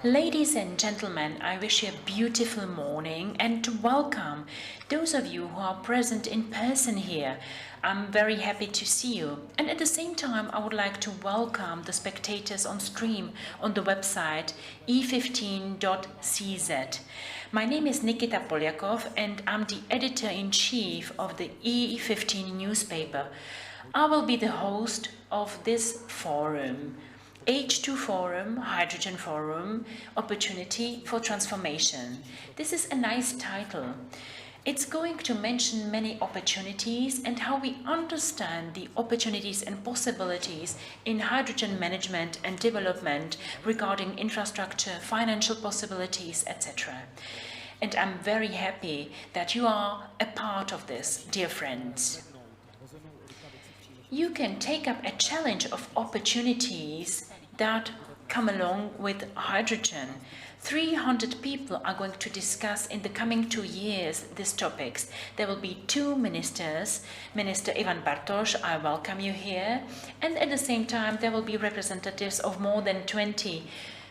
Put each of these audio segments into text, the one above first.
Ladies and gentlemen, I wish you a beautiful morning and to welcome those of you who are present in person here. I'm very happy to see you. And at the same time, I would like to welcome the spectators on stream on the website e15.cz. My name is Nikita Polyakov and I'm the editor-in-chief of the E15 newspaper. I will be the host of this forum. H2 Forum, Hydrogen Forum, Opportunity for Transformation. This is a nice title. It's going to mention many opportunities and how we understand the opportunities and possibilities in hydrogen management and development regarding infrastructure, financial possibilities, etc. And I'm very happy that you are a part of this, dear friends. You can take up a challenge of opportunities that come along with hydrogen. 300 people are going to discuss in the coming 2 years these topics. There will be 2 ministers, Minister Ivan Bartoš, I welcome you here, and at the same time there will be representatives of more than 20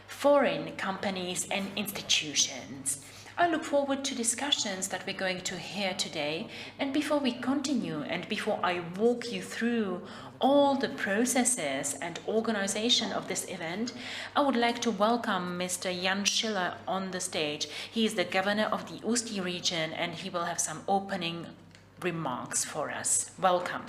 foreign companies and institutions. I look forward to discussions that we're going to hear today, and before we continue and before I walk you through all the processes and organization of this event, I would like to welcome Mr. Jan Schiller on the stage. He is the governor of the Ústí region and he will have some opening remarks for us. Welcome.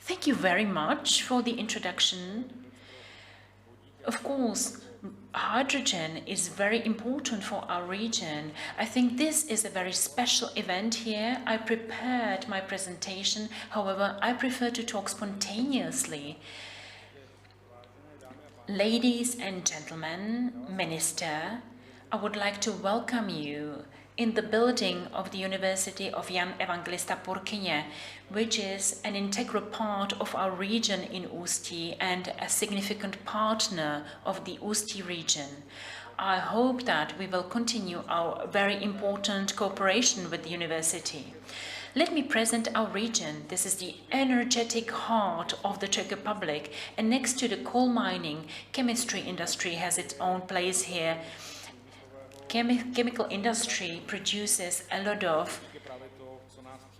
Thank you very much for the introduction. Of course, hydrogen is very important for our region. I think this is a very special event here. I prepared my presentation, however, I prefer to talk spontaneously. Ladies and gentlemen, Minister, I would like to welcome you in the building of the University of Jan Evangelista Purkyně, which is an integral part of our region in Ústí and a significant partner of the Ústí region. I hope that we will continue our very important cooperation with the university. Let me present our region. This is the energetic heart of the Czech Republic, and next to the coal mining, chemistry industry has its own place here. Chemical industry produces a lot of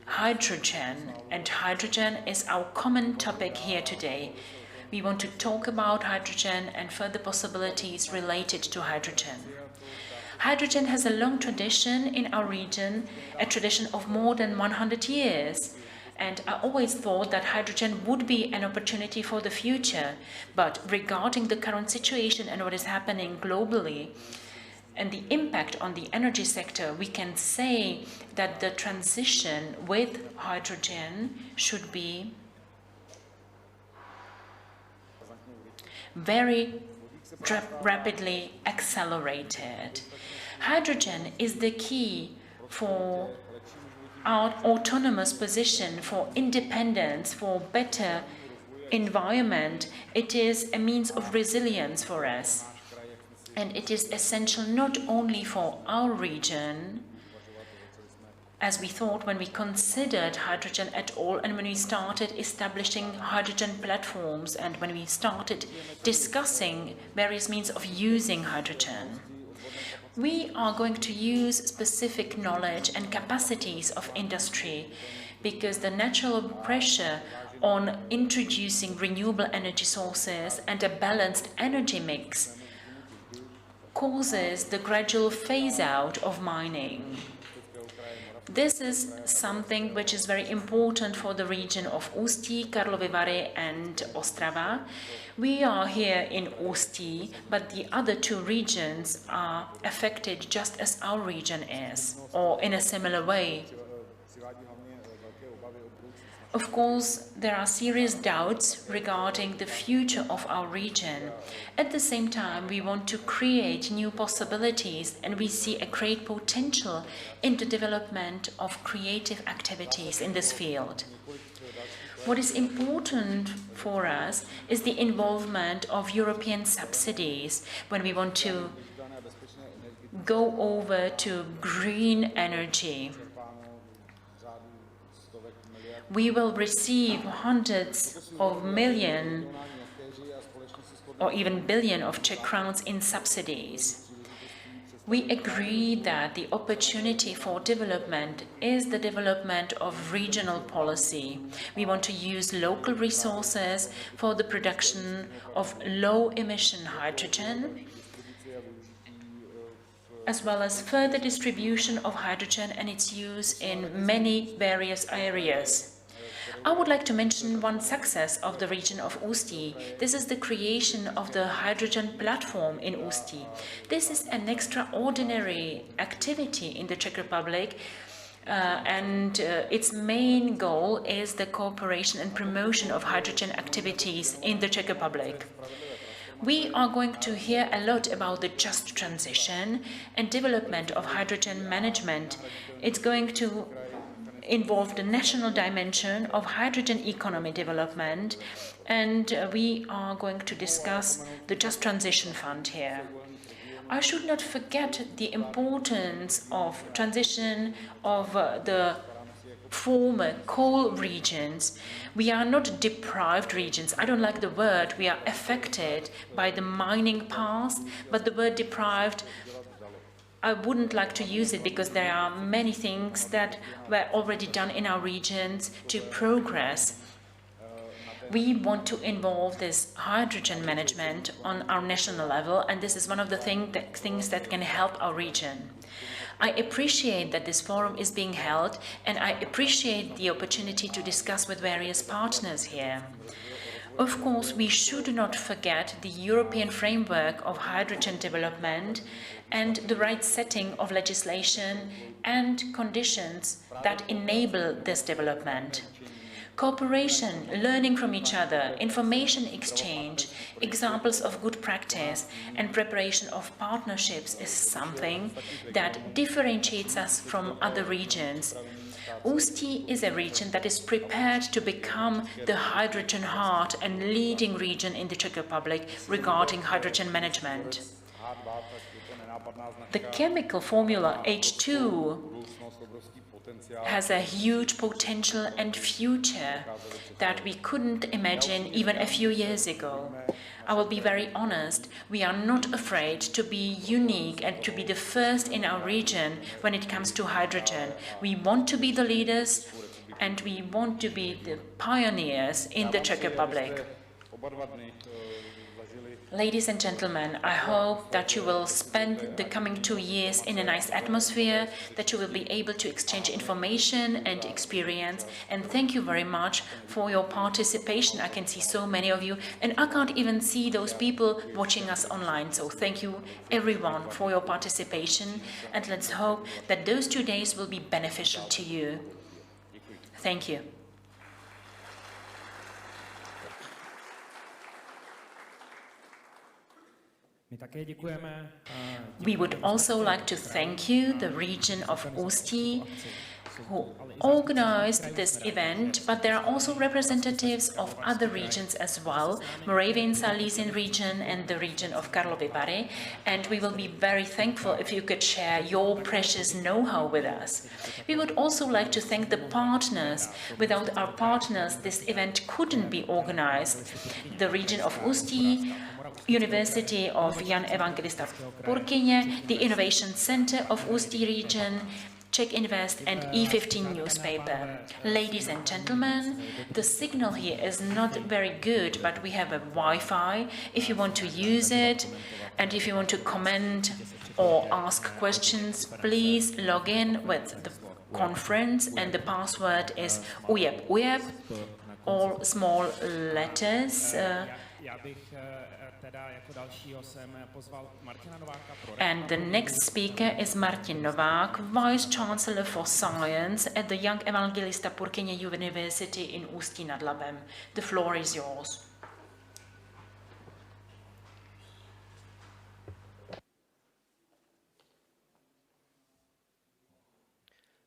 hydrogen, and hydrogen is our common topic here today. We want to talk about hydrogen and further possibilities related to hydrogen. Hydrogen has a long tradition in our region, a tradition of more than 100 years. And I always thought that hydrogen would be an opportunity for the future. But regarding the current situation and what is happening globally, and the impact on the energy sector, we can say that the transition with hydrogen should be very rapidly accelerated. Hydrogen is the key for our autonomous position, for independence, for better environment. It is a means of resilience for us. And it is essential not only for our region, as we thought when we considered hydrogen at all and when we started establishing hydrogen platforms and when we started discussing various means of using hydrogen. We are going to use specific knowledge and capacities of industry because the natural pressure on introducing renewable energy sources and a balanced energy mix causes the gradual phase-out of mining. This is something which is very important for the region of Ústí, Karlovy Vary and Ostrava. We are here in Ústí, but the other 2 regions are affected just as our region is, or in a similar way. Of course, there are serious doubts regarding the future of our region. At the same time, we want to create new possibilities and we see a great potential in the development of creative activities in this field. What is important for us is the involvement of European subsidies when we want to go over to green energy. we will receive hundreds of millions or even billion of Czech crowns in subsidies. We agree that the opportunity for development is the development of regional policy. We want to use local resources for the production of low-emission hydrogen, as well as further distribution of hydrogen and its use in many various areas. I would like to mention one success of the region of Ústí. This is the creation of the hydrogen platform in Ústí. This is an extraordinary activity in the Czech Republic, and its main goal is the cooperation and promotion of hydrogen activities in the Czech Republic. We are going to hear a lot about the just transition and development of hydrogen management. It's going to involve the national dimension of hydrogen economy development, and we are going to discuss the Just Transition Fund here. I should not forget the importance of transition of the former coal regions. We are not deprived regions. I don't like the word. We are affected by the mining past, but the word deprived, I wouldn't like to use it because there are many things that were already done in our regions to progress. We want to involve this hydrogen management on our national level, and this is one of the things that can help our region. I appreciate that this forum is being held, and I appreciate the opportunity to discuss with various partners here. Of course, we should not forget the European framework of hydrogen development and the right setting of legislation and conditions that enable this development. Cooperation, learning from each other, information exchange, examples of good practice, and preparation of partnerships is something that differentiates us from other regions. Ústí is a region that is prepared to become the hydrogen heart and leading region in the Czech Republic regarding hydrogen management. The chemical formula H2 has a huge potential and future that we couldn't imagine even a few years ago. I will be very honest, we are not afraid to be unique and to be the first in our region when it comes to hydrogen. We want to be the leaders and we want to be the pioneers in the Czech Republic. Ladies and gentlemen, I hope that you will spend the coming 2 years in a nice atmosphere, that you will be able to exchange information and experience, and thank you very much for your participation. I can see so many of you, and I can't even see those people watching us online, so thank you everyone for your participation, and let's hope that those 2 days will be beneficial to you. Thank you. We would also like to thank you, the region of Ústí, who organized this event, but there are also representatives of other regions as well, Moravian-Silesian region and the region of Karlovy Vary, and we will be very thankful if you could share your precious know-how with us. We would also like to thank the partners. Without our partners, this event couldn't be organized. The region of Ústí, University of Evangelista Purkyně, the Innovation Center of Ústí region, Czech Invest and E15 newspaper. Ladies and gentlemen, the signal here is not very good, but we have a Wi-Fi. If you want to use it and if you want to comment or ask questions, please log in with the conference and the password is UJEP, all small letters. And the next speaker is Martin Novák, Vice Chancellor for Science at the Young Evangelista Purkyně University in Ústí nad Labem. The floor is yours.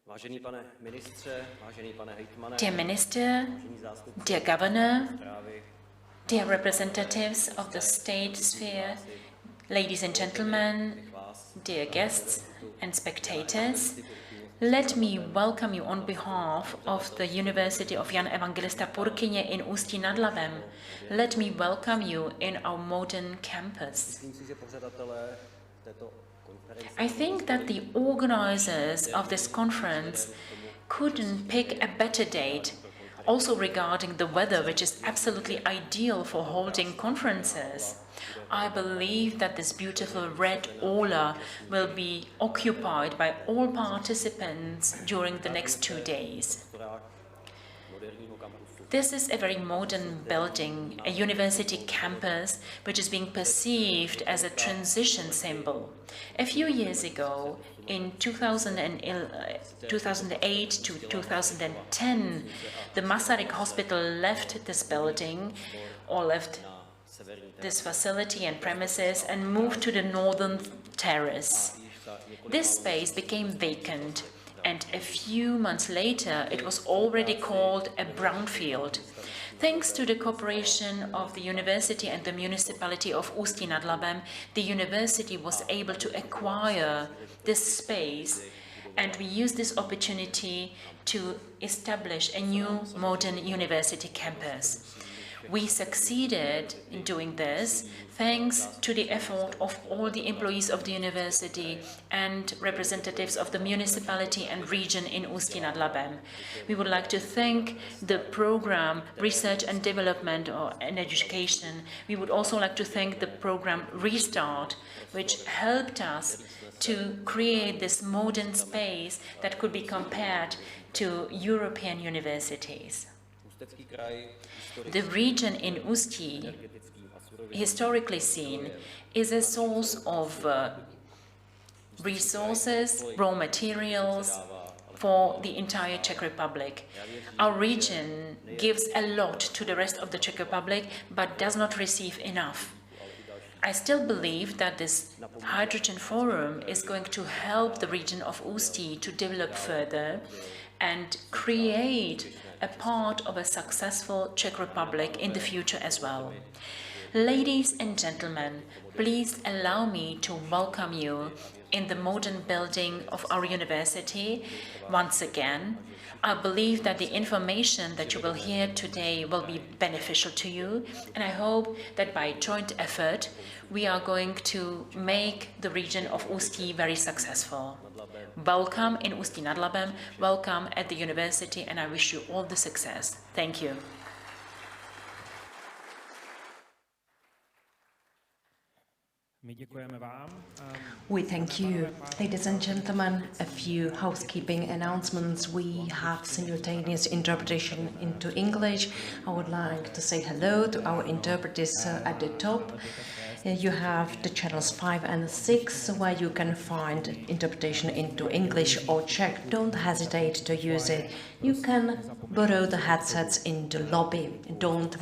Vážený pane ministře, vážený pane hejtmane, dear Minister, dear Governor, dear representatives of the state sphere, ladies and gentlemen, dear guests and spectators, Let me welcome you on behalf of the University of Jan Evangelista Purkyně in Ústí nad Labem. Let me welcome you in our modern campus. I think that the organizers of this conference couldn't pick a better date, also regarding the weather, which is absolutely ideal for holding conferences. I believe that this beautiful red aula will be occupied by all participants during the next 2 days. This is a very modern building, a university campus, which is being perceived as a transition symbol. A few years ago, in 2008 to 2010, the Masaryk Hospital left this building, or left this facility and premises, and moved to the northern terrace. This space became vacant, and a few months later it was already called a brownfield. Thanks to the cooperation of the university and the municipality of Ústí nad Labem, the university was able to acquire this space, and we used this opportunity to establish a new modern university campus. We succeeded in doing this thanks to the effort of all the employees of the university and representatives of the municipality and region in Ústí nad Labem. We would like to thank the program Research and Development and Education. We would also like to thank the program Restart, which helped us to create this modern space that could be compared to European universities. The region in Ústí, historically seen, is a source of resources, raw materials for the entire Czech Republic. Our region gives a lot to the rest of the Czech Republic, but does not receive enough. I still believe that this Hydrogen Forum is going to help the region of Ústí to develop further and create a part of a successful Czech Republic in the future as well. Ladies and gentlemen, please allow me to welcome you in the modern building of our university once again. I believe that the information that you will hear today will be beneficial to you, and I hope that by joint effort we are going to make the region of Ústí very successful. Welcome in Ústí nad Labem, welcome at the university, and I wish you all the success. Thank you. We thank you. Ladies and gentlemen, a few housekeeping announcements. We have simultaneous interpretation into English. I would like to say hello to our interpreters at the top. You have the channels 5 and 6 where you can find interpretation into English or Czech. Don't hesitate to use it. You can borrow the headsets in the lobby. Don't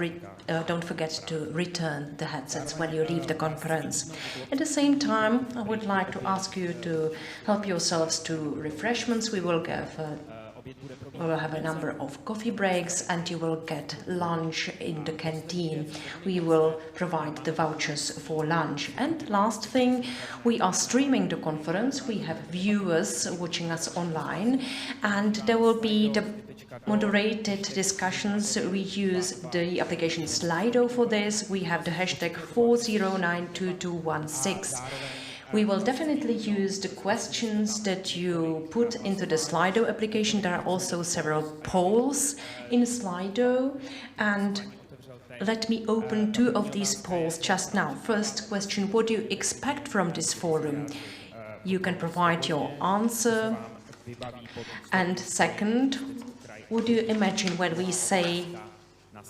forget to return the headsets when you leave the conference. At the same time, I would like to ask you to help yourselves to refreshments. We will have a number of coffee breaks, and you will get lunch in the canteen. We will provide the vouchers for lunch. And last thing, we are streaming the conference. We have viewers watching us online, and there will be the moderated discussions. We use the application Slido for this. We have the hashtag 4092216. We will definitely use the questions that you put into the Slido application. There are also several polls in Slido, and let me open 2 of these polls just now. First question, what do you expect from this forum? You can provide your answer. And second, what do you imagine when we say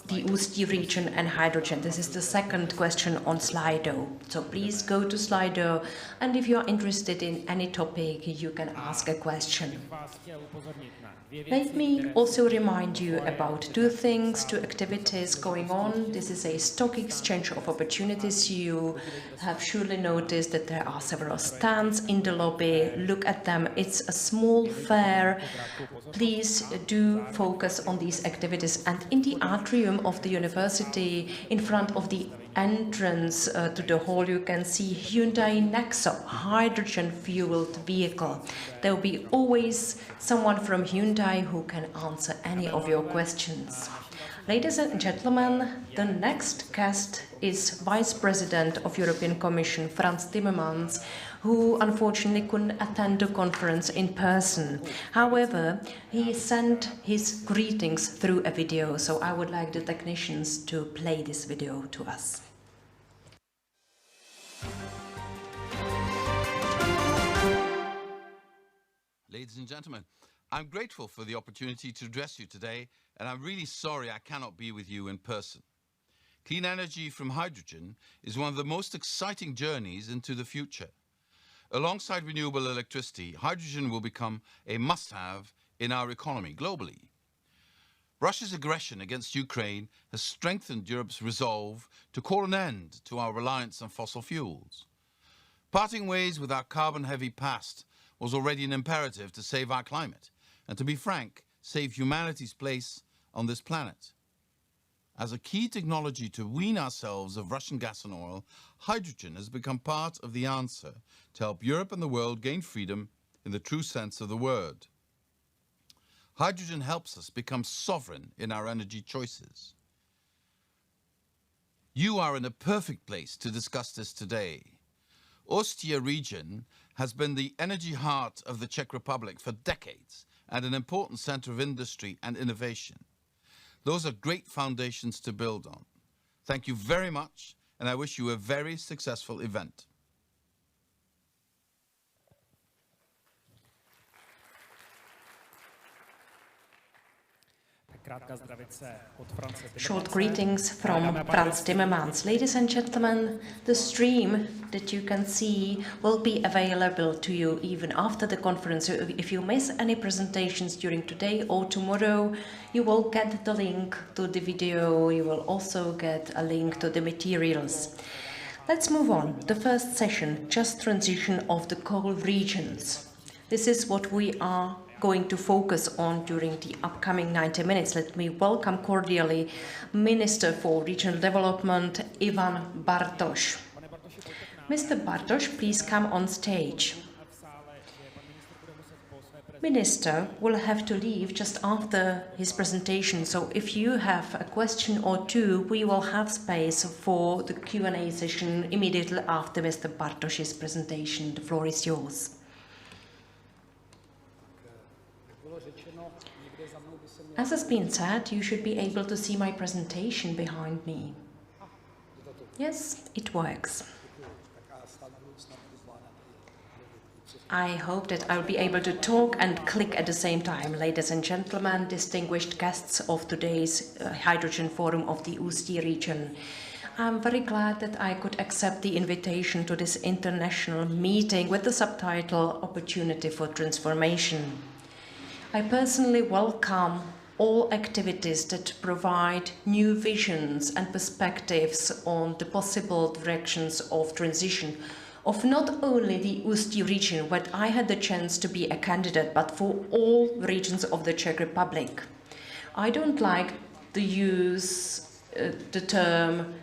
the Ústí region and hydrogen? This is the second question on Slido. So please go to Slido, and if you are interested in any topic, you can ask a question. Let me also remind you about 2 things, 2 activities going on. This is a stock exchange of opportunities. You have surely noticed that there are several stands in the lobby. Look at them. It's a small fair. Please do focus on these activities. And in the atrium of the university, in front of the entrance to the hall, you can see Hyundai Nexo, hydrogen-fueled vehicle. There will be always someone from Hyundai who can answer any of your questions. Ladies and gentlemen, the next guest is Vice President of European Commission, Frans Timmermans, who unfortunately couldn't attend the conference in person. However, he sent his greetings through a video, so I would like the technicians to play this video to us. Ladies and gentlemen, I'm grateful for the opportunity to address you today, and I'm really sorry I cannot be with you in person. Clean energy from hydrogen is one of the most exciting journeys into the future. Alongside renewable electricity, hydrogen will become a must-have in our economy globally. Russia's aggression against Ukraine has strengthened Europe's resolve to call an end to our reliance on fossil fuels. Parting ways with our carbon-heavy past was already an imperative to save our climate, and to be frank, save humanity's place on this planet. As a key technology to wean ourselves of Russian gas and oil, hydrogen has become part of the answer to help Europe and the world gain freedom in the true sense of the word. Hydrogen helps us become sovereign in our energy choices. You are in a perfect place to discuss this today. Ústí region has been the energy heart of the Czech Republic for decades and an important center of industry and innovation. Those are great foundations to build on. Thank you very much, and I wish you a very successful event. Short greetings from Frans Timmermans. Ladies and gentlemen, the stream that you can see will be available to you even after the conference. So if you miss any presentations during today or tomorrow, you will get the link to the video. You will also get a link to the materials. Let's move on. The first session, just transition of the coal regions. This is what we are going to focus on during the upcoming 90 minutes. Let me welcome cordially Minister for Regional Development, Ivan Bartoš. Mr. Bartoš, please come on stage. Minister will have to leave just after his presentation, so if you have a question or two, we will have space for the Q&A session immediately after Mr. Bartoš's presentation. The floor is yours. As has been said, you should be able to see my presentation behind me. Yes, it works. I hope that I'll be able to talk and click at the same time. Ladies and gentlemen, distinguished guests of today's Hydrogen Forum of the Ústí region, I'm very glad that I could accept the invitation to this international meeting with the subtitle Opportunity for Transformation. I personally welcome all activities that provide new visions and perspectives on the possible directions of transition of not only the Ústí region, where I had the chance to be a candidate, but for all regions of the Czech Republic. I don't like to use the term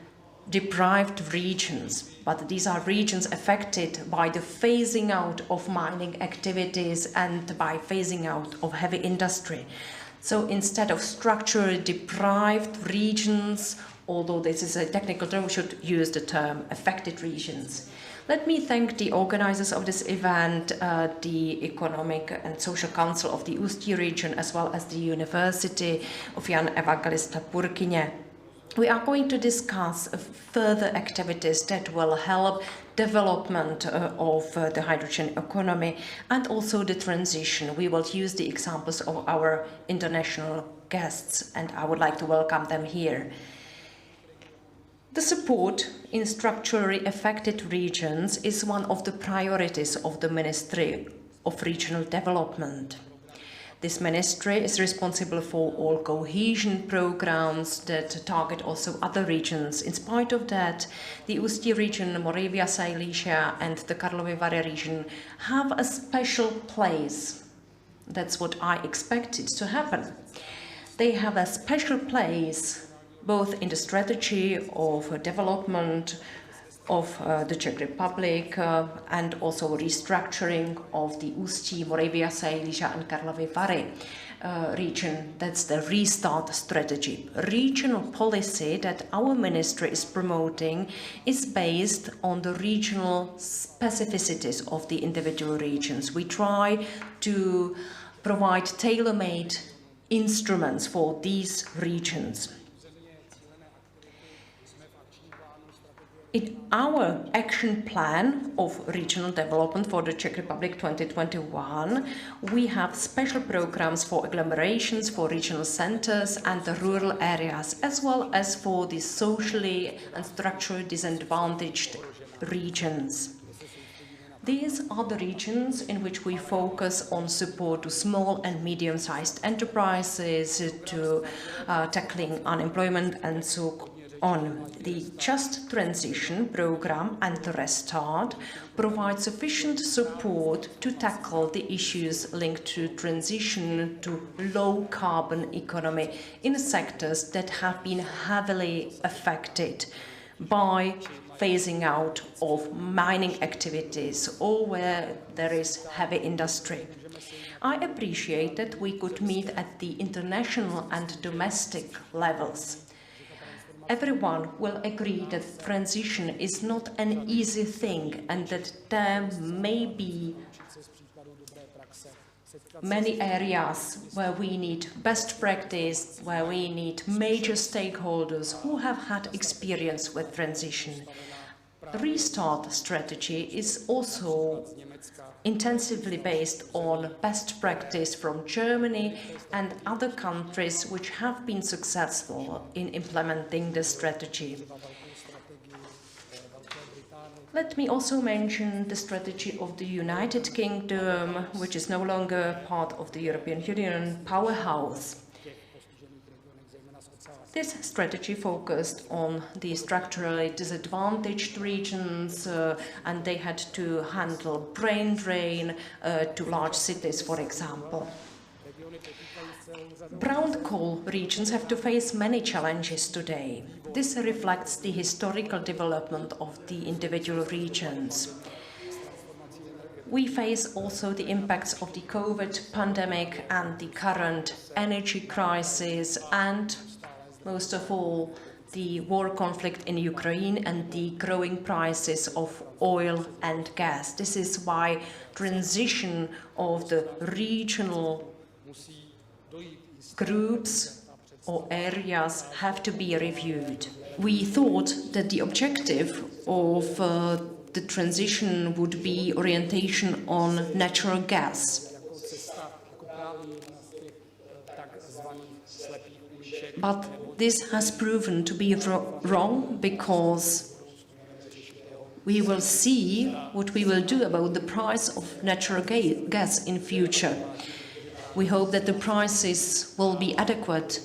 deprived regions, but these are regions affected by the phasing out of mining activities and by phasing out of heavy industry. So instead of structurally deprived regions, although this is a technical term, we should use the term affected regions. Let me thank the organizers of this event, the Economic and Social Council of the Ústí region, as well as the University of Evangelista Purkyně. We are going to discuss further activities that will help development of the hydrogen economy and also the transition. We will use the examples of our international guests, and I would like to welcome them here. The support in structurally affected regions is one of the priorities of the Ministry of Regional Development. This ministry is responsible for all cohesion programs that target also other regions. In spite of that, the Ústí region, Moravia, Silesia and the Karlovy Vary region have a special place. That's what I expected to happen. They have a special place both in the strategy of development of the Czech Republic and also restructuring of the Ústí, Moravia, Silesia and Karlovy Vary region. That's the restart strategy. Regional policy that our ministry is promoting is based on the regional specificities of the individual regions. We try to provide tailor-made instruments for these regions. In our action plan of regional development for the Czech Republic 2021, we have special programs for agglomerations, for regional centers and the rural areas, as well as for the socially and structurally disadvantaged regions. These are the regions in which we focus on support to small and medium-sized enterprises, to tackling unemployment and so on. The Just Transition program and the Restart provide sufficient support to tackle the issues linked to transition to low-carbon economy in sectors that have been heavily affected by phasing out of mining activities or where there is heavy industry. I appreciate that we could meet at the international and domestic levels. Everyone will agree that transition is not an easy thing and that there may be many areas where we need best practice, where we need major stakeholders who have had experience with transition. Restart strategy is also intensively based on best practice from Germany and other countries which have been successful in implementing the strategy. Let me also mention the strategy of the United Kingdom, which is no longer part of the European Union powerhouse. This strategy focused on the structurally disadvantaged regions and they had to handle brain drain to large cities, for example. Brown coal regions have to face many challenges today. This reflects the historical development of the individual regions. We face also the impacts of the COVID pandemic and the current energy crisis and most of all, the war conflict in Ukraine and the growing prices of oil and gas. This is why transition of the regional groups or areas have to be reviewed. We thought that the objective of the transition would be orientation on natural gas. But this has proven to be wrong because we will see what we will do about the price of natural gas in future. We hope that the prices will be adequate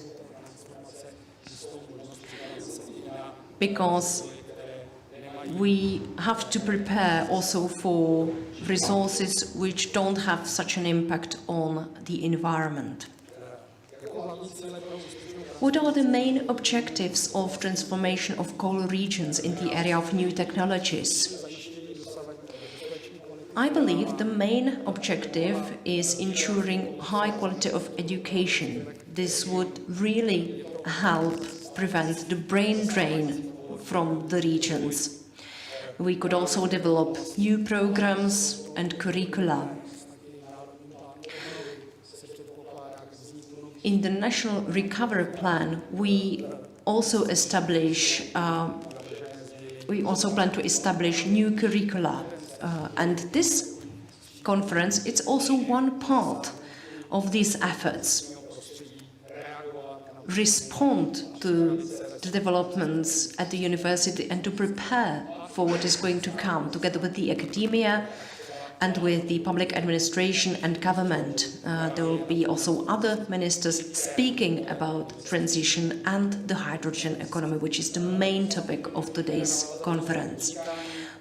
because we have to prepare also for resources which don't have such an impact on the environment. What are the main objectives of transformation of coal regions in the area of new technologies? I believe the main objective is ensuring high quality of education. This would really help prevent the brain drain from the regions. We could also develop new programs and curricula. In the National Recovery Plan, we also plan to establish new curricula. And this conference, it's also one part of these efforts. Respond to the developments at the university and to prepare for what is going to come together with the academia and with the public administration and government. There will be also other ministers speaking about transition and the hydrogen economy, which is the main topic of today's conference.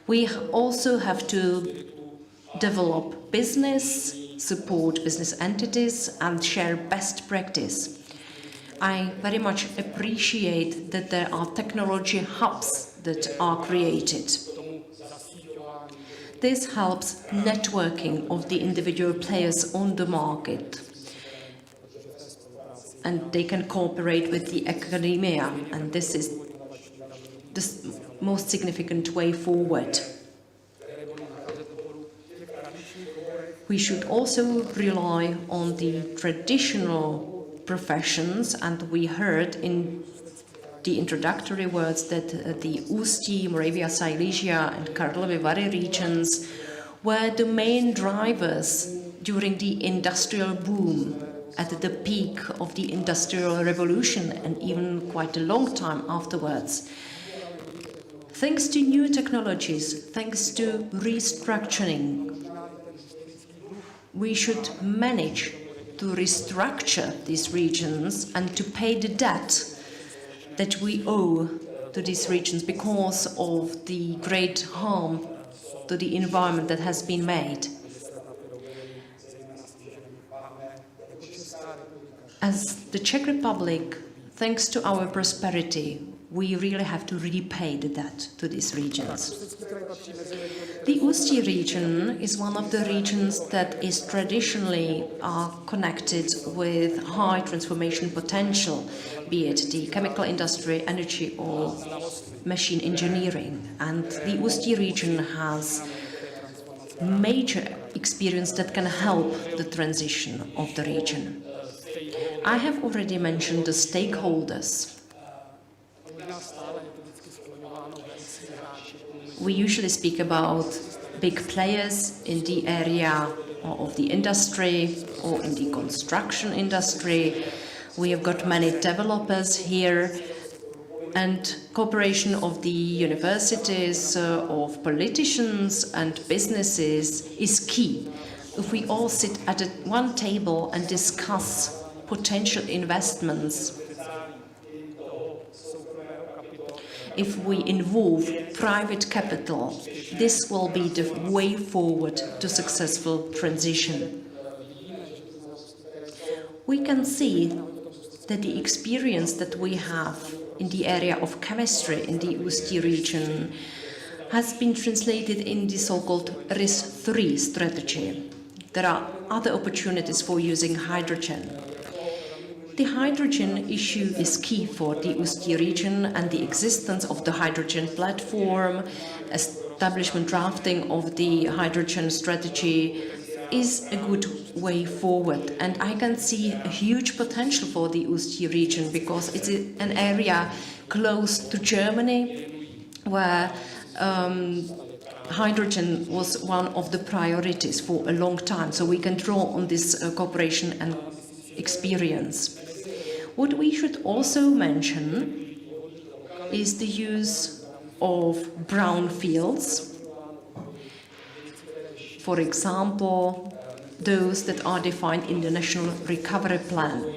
We also have to develop business, support business entities and share best practice. I very much appreciate that there are technology hubs that are created. This helps networking of the individual players on the market, and they can cooperate with the academia, and this is the most significant way forward. We should also rely on the traditional professions, and we heard in the introductory words that the Ústí, Moravia, Silesia and Karlovy Vary regions were the main drivers during the industrial boom at the peak of the Industrial Revolution and even quite a long time afterwards. Thanks to new technologies, thanks to restructuring, we should manage to restructure these regions and to pay the debt that we owe to these regions because of the great harm to the environment that has been made. As the Czech Republic, thanks to our prosperity, we really have to repay the debt to these regions. The Ústí region is one of the regions that is traditionally connected with high transformation potential, be it the chemical industry, energy or machine engineering. And the Ústí region has major experience that can help the transition of the region. I have already mentioned the stakeholders. We usually speak about big players in the area of the industry or in the construction industry. We have got many developers here, and cooperation of the universities, of politicians and businesses is key. If we all sit at one table and discuss potential investments, if we involve private capital, this will be the way forward to successful transition. We can see that the experience that we have in the area of chemistry in the Ústí region has been translated in the so-called RIS3 strategy. There are other opportunities for using hydrogen. The hydrogen issue is key for the Ústí region, and the existence of the hydrogen platform, establishment drafting of the hydrogen strategy is a good way forward. And I can see a huge potential for the Ústí region because it's an area close to Germany where hydrogen was one of the priorities for a long time. So we can draw on this cooperation and experience. What we should also mention is the use of brownfields. For example, those that are defined in the National Recovery Plan.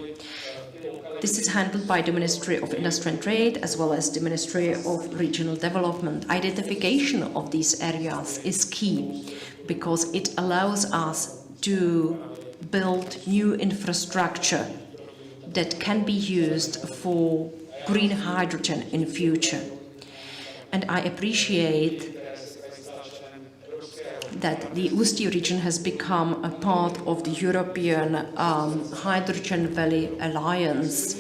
This is handled by the Ministry of Industry and Trade as well as the Ministry of Regional Development. Identification of these areas is key because it allows us to build new infrastructure that can be used for green hydrogen in future. And I appreciate that the Ústí region has become a part of the European Hydrogen Valley Alliance.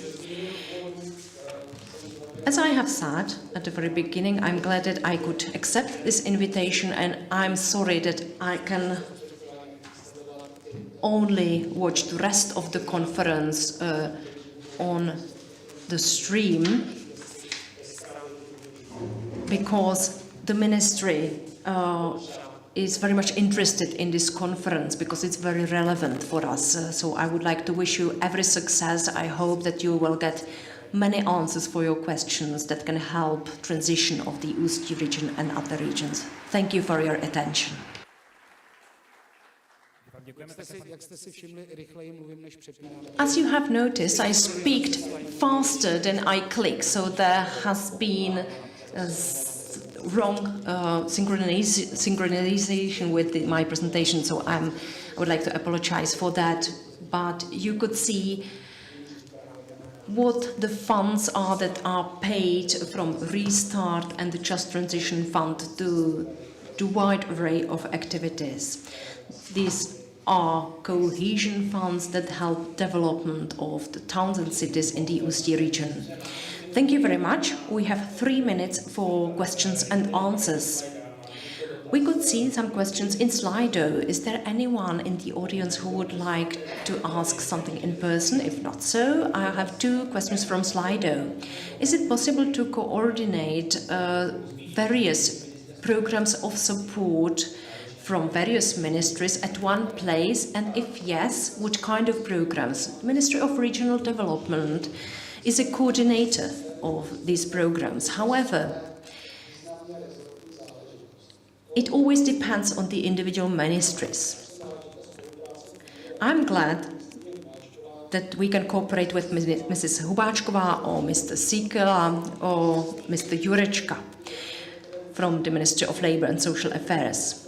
As I have said at the very beginning, I'm glad that I could accept this invitation, and I'm sorry that I can only watch the rest of the conference on the stream because the ministry is very much interested in this conference because it's very relevant for us. So I would like to wish you every success. I hope that you will get many answers for your questions that can help transition of the Ústí region and other regions. Thank you for your attention. As you have noticed, I speak faster than I click, so there has been wrong synchronization with my presentation, so I would like to apologize for that. But you could see what the funds are that are paid from Restart and the Just Transition Fund to wide array of activities. These are cohesion funds that help development of the towns and cities in the Ústí region. Thank you very much. We have 3 minutes for questions and answers. We could see some questions in Slido. Is there anyone in the audience who would like to ask something in person? If not so, I have 2 questions from Slido. Is it possible to coordinate various programs of support from various ministries at one place? And if yes, what kind of programs? The Ministry of Regional Development is a coordinator of these programs. However, it always depends on the individual ministries. I'm glad that we can cooperate with Mrs. Hubáčková or Mr. Sikela or Mr. Jurečka from the Ministry of Labour and Social Affairs.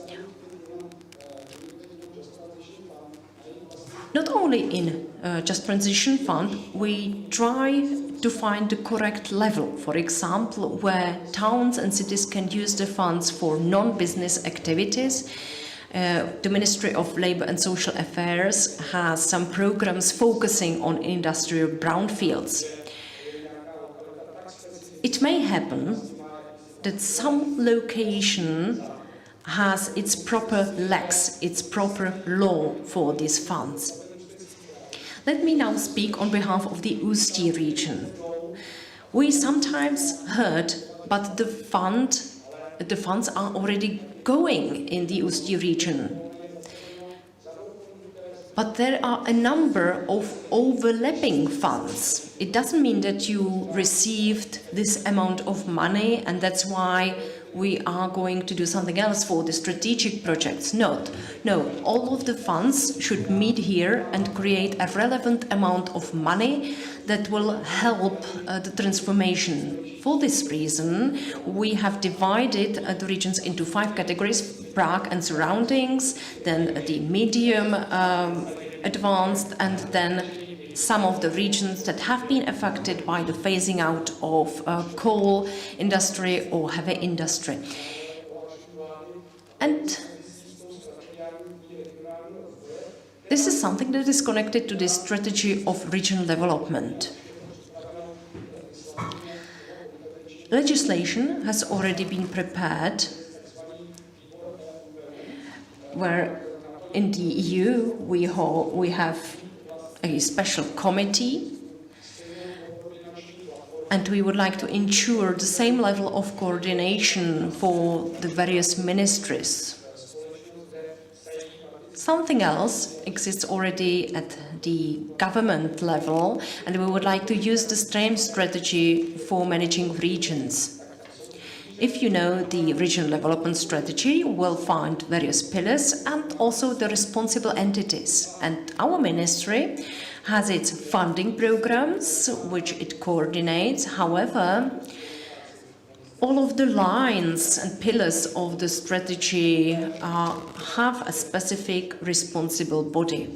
Not only in Just Transition Fund, we try to find the correct level, for example, where towns and cities can use the funds for non-business activities. The Ministry of Labour and Social Affairs has some programs focusing on industrial brownfields. It may happen that some location has its proper legs, its proper law for these funds. Let me now speak on behalf of the Ústí region. We sometimes heard, but the funds are already going in the Ústí region. But there are a number of overlapping funds. It doesn't mean that you received this amount of money and that's why we are going to do something else for the strategic projects. No, all of the funds should meet here and create a relevant amount of money that will help the transformation. For this reason, we have divided the regions into 5 categories: Prague and surroundings, then the medium advanced, and then some of the regions that have been affected by the phasing out of coal industry or heavy industry. And this is something that is connected to the strategy of regional development. Legislation has already been prepared, where in the EU we have a special committee, and we would like to ensure the same level of coordination for the various ministries. Something else exists already at the government level, and we would like to use the same strategy for managing regions. If you know the regional development strategy, you will find various pillars and also the responsible entities. And our ministry has its funding programs, which it coordinates. However, all of the lines and pillars of the strategy have a specific responsible body.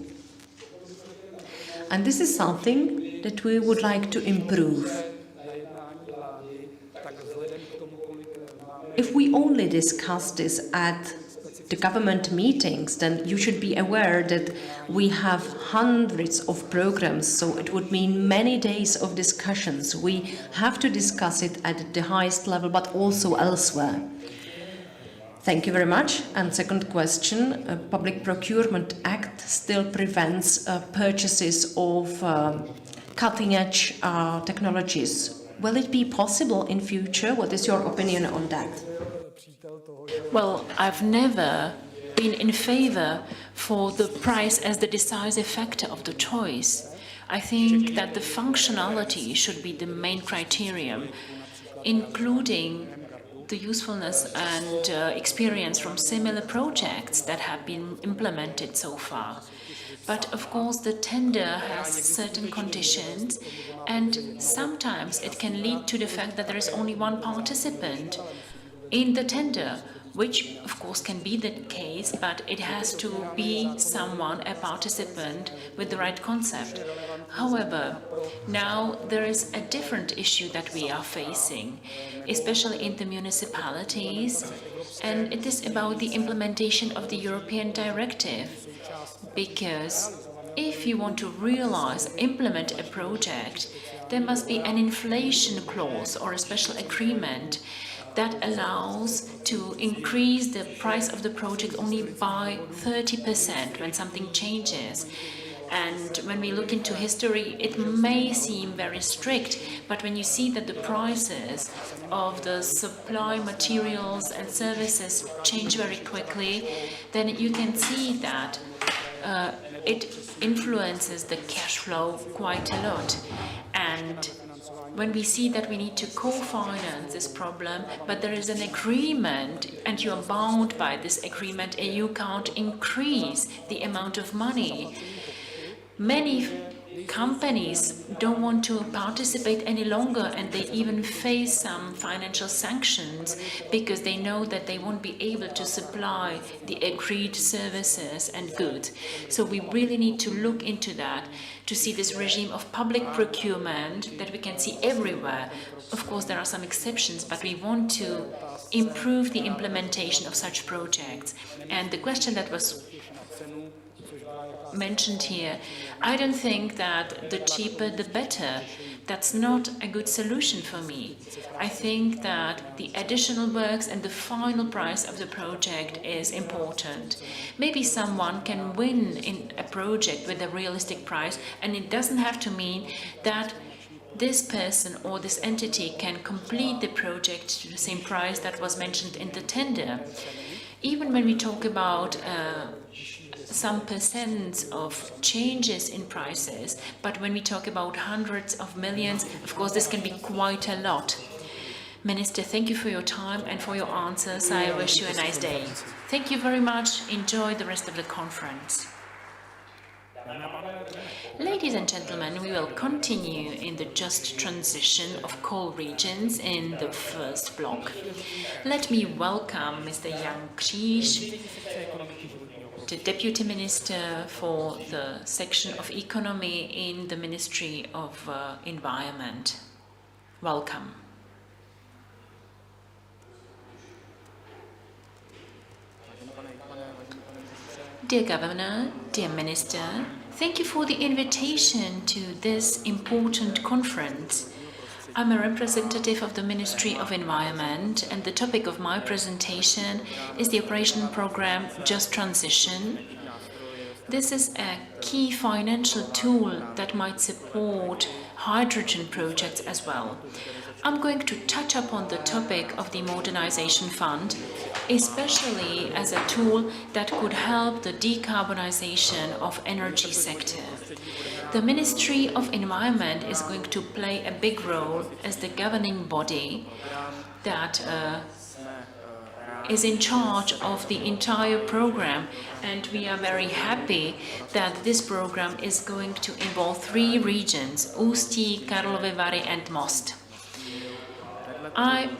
And this is something that we would like to improve. If we only discuss this at the government meetings, then you should be aware that we have hundreds of programs, so it would mean many days of discussions. We have to discuss it at the highest level, but also elsewhere. Thank you very much. And second question, Public Procurement Act still prevents purchases of cutting-edge technologies. Will it be possible in future? What is your opinion on that? Well, I've never been in favor for the price as the decisive factor of the choice. I think that the functionality should be the main criterion, including the usefulness and experience from similar projects that have been implemented so far. But of course, the tender has certain conditions, and sometimes it can lead to the fact that there is only one participant in the tender, which of course can be the case, but it has to be someone, a participant with the right concept. However, now there is a different issue that we are facing, especially in the municipalities, and it is about the implementation of the European Directive. Because if you want to realize, implement a project, there must be an inflation clause or a special agreement that allows to increase the price of the project only by 30% when something changes. And when we look into history, it may seem very strict, but when you see that the prices of the supply materials and services change very quickly, then you can see that it influences the cash flow quite a lot. And when we see that we need to co-finance this problem, but there is an agreement and you are bound by this agreement and you can't increase the amount of money, many companies don't want to participate any longer, and they even face some financial sanctions because they know that they won't be able to supply the agreed services and goods. So we really need to look into that, to see this regime of public procurement that we can see everywhere. Of course, there are some exceptions, but we want to improve the implementation of such projects. And the question that was mentioned here, I don't think that the cheaper the better. That's not a good solution for me. I think that the additional works and the final price of the project is important. Maybe someone can win in a project with a realistic price, and it doesn't have to mean that this person or this entity can complete the project to the same price that was mentioned in the tender. Even when we talk about some percent of changes in prices, but when we talk about hundreds of millions, of course, this can be quite a lot. Minister, thank you for your time and for your answers. I wish you a nice day. Thank you very much. Enjoy the rest of the conference. Ladies and gentlemen, we will continue in the just transition of coal regions in the first block. Let me welcome Mr. Jan Kříž, the Deputy Minister for the section of economy in the Ministry of Environment. Welcome. Dear Governor, dear Minister, thank you for the invitation to this important conference. I'm a representative of the Ministry of Environment, and the topic of my presentation is the operation program Just Transition. This is a key financial tool that might support hydrogen projects as well. I'm going to touch upon the topic of the Modernization Fund, especially as a tool that could help the decarbonization of energy sector. The Ministry of Environment is going to play a big role as the governing body that is in charge of the entire program, and we are very happy that this program is going to involve 3 regions, Ústí, Karlovy Vary and Most. I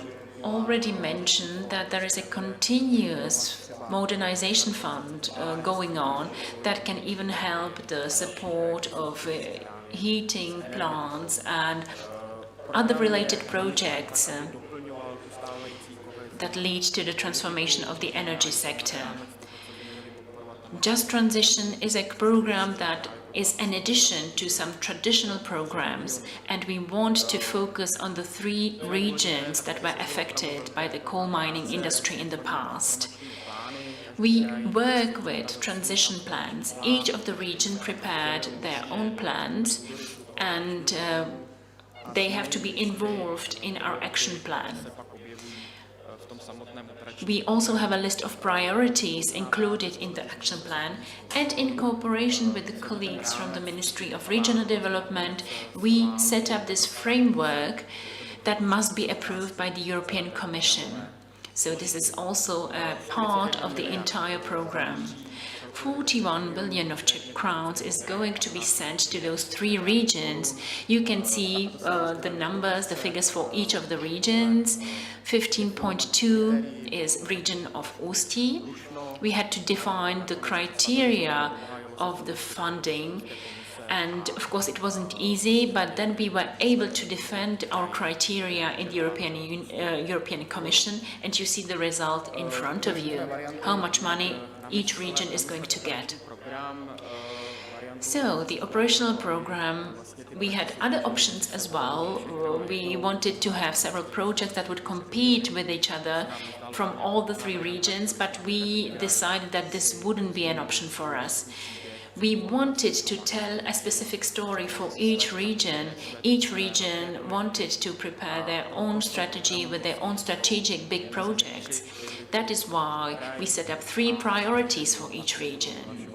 already mentioned that there is a continuous modernization fund going on that can even help the support of heating plants and other related projects that lead to the transformation of the energy sector. Just Transition is a program that is an addition to some traditional programs, and we want to focus on the 3 regions that were affected by the coal mining industry in the past. We work with transition plans. Each of the regions prepared their own plans, and they have to be involved in our action plan. We also have a list of priorities included in the action plan, and in cooperation with the colleagues from the Ministry of Regional Development, we set up this framework that must be approved by the European Commission. So this is also a part of the entire program. 41 billion of Czech crowns is going to be sent to those 3 regions. You can see the numbers, the figures for each of the regions. 15.2 is region of Ústí. We had to define the criteria of the funding, and of course it wasn't easy, but then we were able to defend our criteria in the European Commission, and you see the result in front of you, how much money each region is going to get. So the operational program, we had other options as well. We wanted to have several projects that would compete with each other from all the 3 regions, but we decided that this wouldn't be an option for us. We wanted to tell a specific story for each region. Each region wanted to prepare their own strategy with their own strategic big projects. That is why we set up 3 priorities for each region.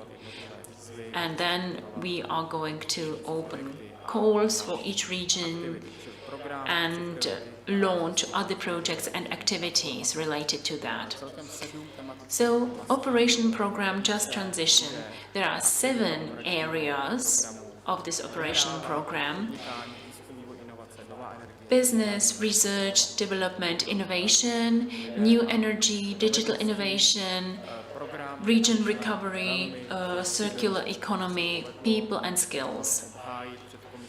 And then we are going to open calls for each region and launch other projects and activities related to that. So, operation program Just Transition. There are 7 areas of this operation program: business, research, development, innovation, new energy, digital innovation, region recovery, circular economy, people and skills.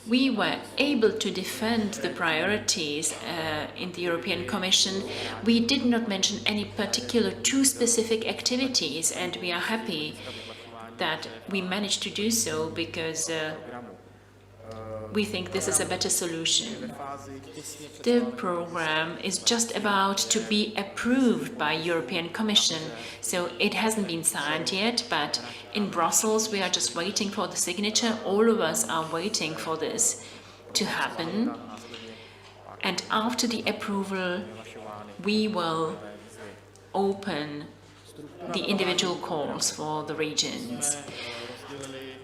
We were able to defend the priorities in the European Commission. We did not mention any particular 2 specific activities, and we are happy that we managed to do so because we think this is a better solution. The program is just about to be approved by European Commission, so it hasn't been signed yet, but in Brussels we are just waiting for the signature. All of us are waiting for this to happen, and after the approval we will open the individual calls for the regions.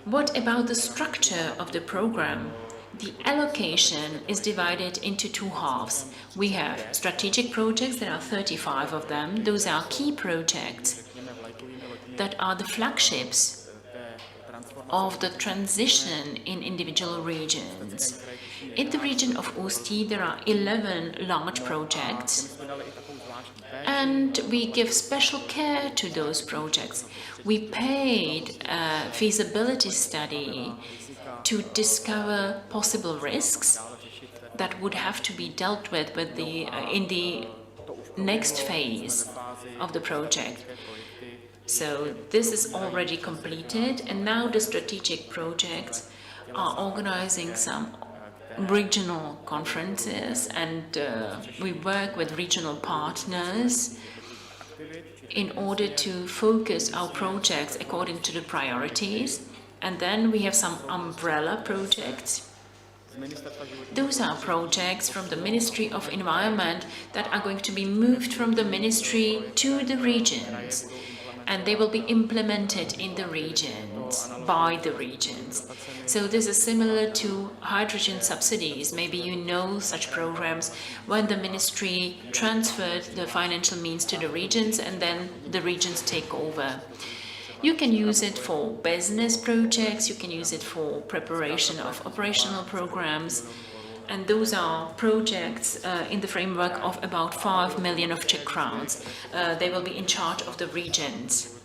What about the structure of the program? The allocation is divided into 2 halves. We have strategic projects, there are 35 of them. Those are key projects that are the flagships of the transition in individual regions. In the region of Ústí, there are 11 large projects, and we give special care to those projects. We paid a feasibility study to discover possible risks that would have to be dealt with in the next phase of the project. So this is already completed, and now the strategic projects are organizing some regional conferences, and we work with regional partners in order to focus our projects according to the priorities. And then we have some umbrella projects. Those are projects from the Ministry of Environment that are going to be moved from the ministry to the regions, and they will be implemented in the regions, by the regions. So this is similar to hydrogen subsidies. Maybe you know such programs when the ministry transferred the financial means to the regions and then the regions take over. You can use it for business projects, you can use it for preparation of operational programs, and those are projects in the framework of about 5 million of Czech crowns. They will be in charge of the regions.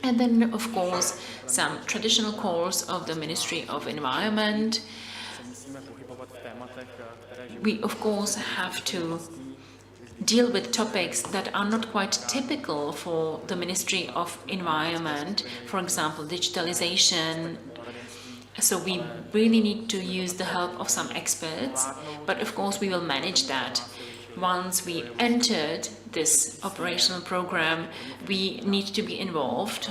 And then, of course, some traditional calls of the Ministry of Environment. We, of course, have to deal with topics that are not quite typical for the Ministry of Environment, for example, digitalization. So we really need to use the help of some experts, but of course we will manage that. Once we entered this operational program, we need to be involved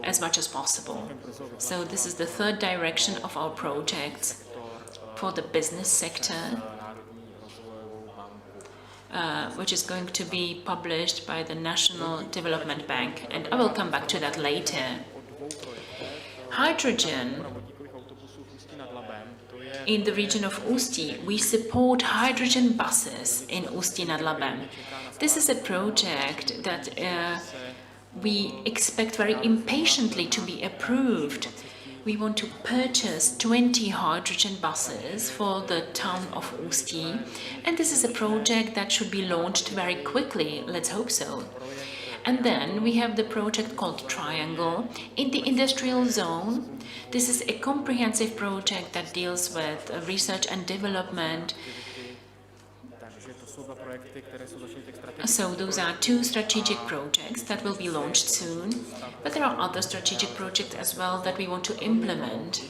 as much as possible. So this is the 3rd direction of our projects for the business sector, which is going to be published by the National Development Bank, and I will come back to that later. Hydrogen. In the region of Ústí, we support hydrogen buses in Ústí nad Labem. This is a project that we expect very impatiently to be approved. We want to purchase 20 hydrogen buses for the town of Ústí, and this is a project that should be launched very quickly, let's hope so. And then we have the project called Triangle in the industrial zone. This is a comprehensive project that deals with research and development. So those are two strategic projects that will be launched soon, but there are other strategic projects as well that we want to implement.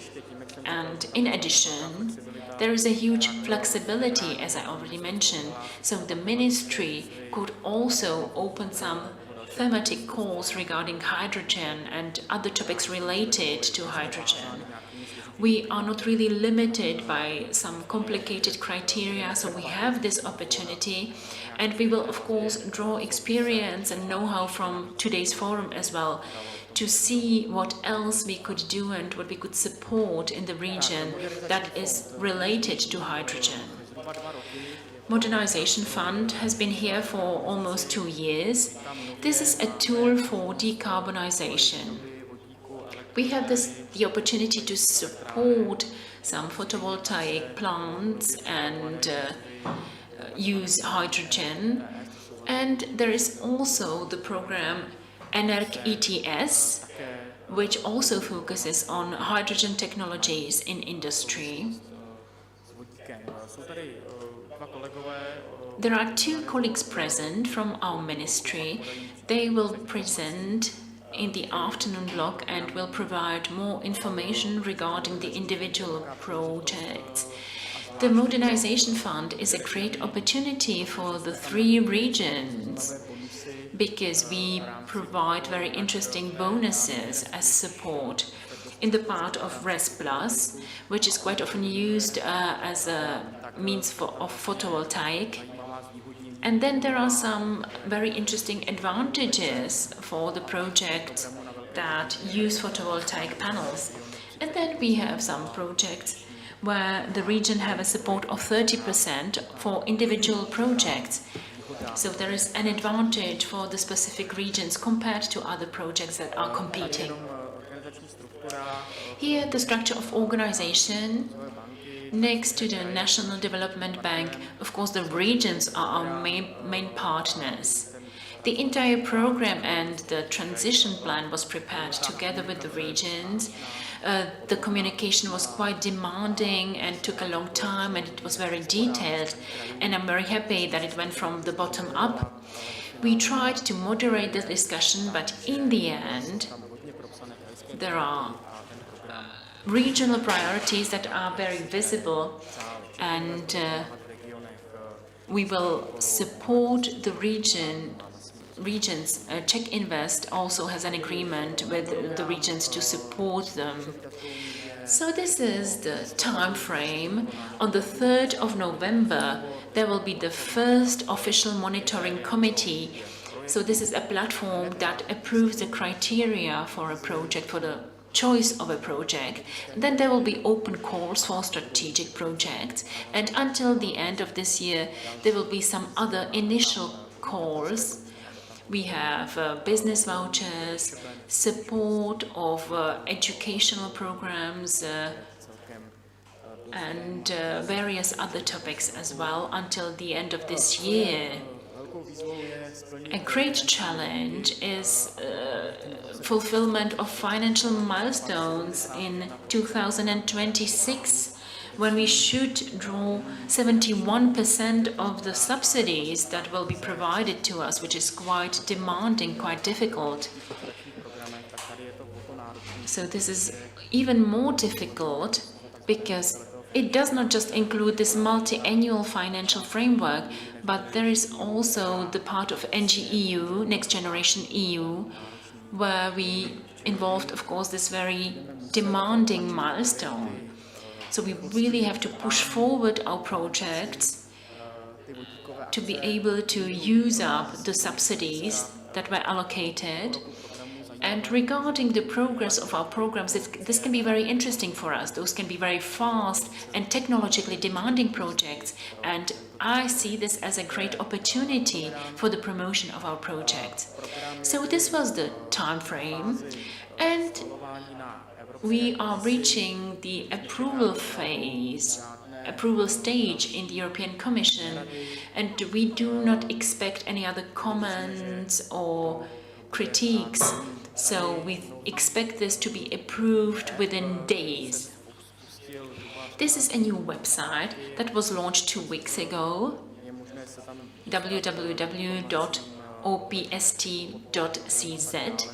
And in addition, there is a huge flexibility, as I already mentioned, so the ministry could also open some thematic calls regarding hydrogen and other topics related to hydrogen. We are not really limited by some complicated criteria, so we have this opportunity, and we will of course draw experience and know-how from today's forum as well to see what else we could do and what we could support in the region that is related to hydrogen. Modernization Fund has been here for almost 2 years. This is a tool for decarbonization. We have the opportunity to support some photovoltaic plants and use hydrogen. And there is also the program Energ ETS, which also focuses on hydrogen technologies in industry. There are 2 colleagues present from our ministry. They will present in the afternoon block and will provide more information regarding the individual projects. The Modernization Fund is a great opportunity for the 3 regions because we provide very interesting bonuses as support in the part of RES Plus, which is quite often used as a means of photovoltaic. And then there are some very interesting advantages for the projects that use photovoltaic panels. And then we have some projects where the region have a support of 30% for individual projects. So there is an advantage for the specific regions compared to other projects that are competing. Here, the structure of organization. Next to the National Development Bank, of course, the regions are our main partners. The entire program and the transition plan was prepared together with the regions. The communication was quite demanding and took a long time, and it was very detailed. And I'm very happy that it went from the bottom up. We tried to moderate the discussion, but in the end, there are regional priorities that are very visible, and we will support the regions. Czech Invest also has an agreement with the regions to support them. So this is the time frame. On the 3rd of November, there will be the first official monitoring committee. So this is a platform that approves the criteria for a project, for the choice of a project. Then there will be open calls for strategic projects, and until the end of this year there will be some other initial calls. We have business vouchers, support of educational programs, and various other topics as well until the end of this year. A great challenge is fulfillment of financial milestones in 2026, when we should draw 71% of the subsidies that will be provided to us, which is quite demanding, quite difficult. So this is even more difficult because it does not just include this multi-annual financial framework, but there is also the part of NGEU, Next Generation EU, where we involved, of course, this very demanding milestone. So we really have to push forward our projects to be able to use up the subsidies that were allocated. And regarding the progress of our programs, this can be very interesting for us. Those can be very fast and technologically demanding projects. And I see this as a great opportunity for the promotion of our projects. So this was the time frame. And we are reaching the approval phase, approval stage in the European Commission, and we do not expect any other comments or critiques. So we expect this to be approved within days. This is a new website that was launched 2 weeks ago, www.opst.cz,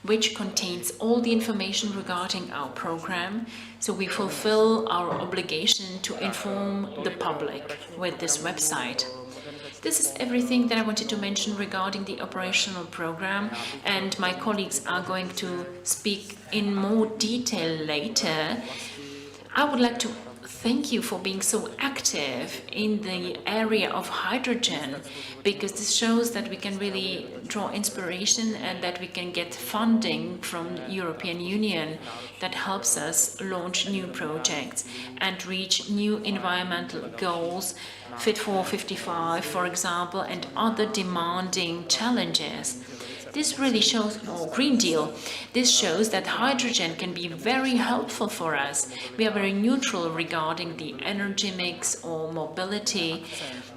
which contains all the information regarding our program. So we fulfill our obligation to inform the public with this website. This is everything that I wanted to mention regarding the operational program, and my colleagues are going to speak in more detail later. I would like to thank you for being so active in the area of hydrogen, because this shows that we can really draw inspiration and that we can get funding from the European Union that helps us launch new projects and reach new environmental goals, Fit for 55, for example, and other demanding challenges. This really shows, or Green Deal, this shows that hydrogen can be very helpful for us. We are very neutral regarding the energy mix or mobility.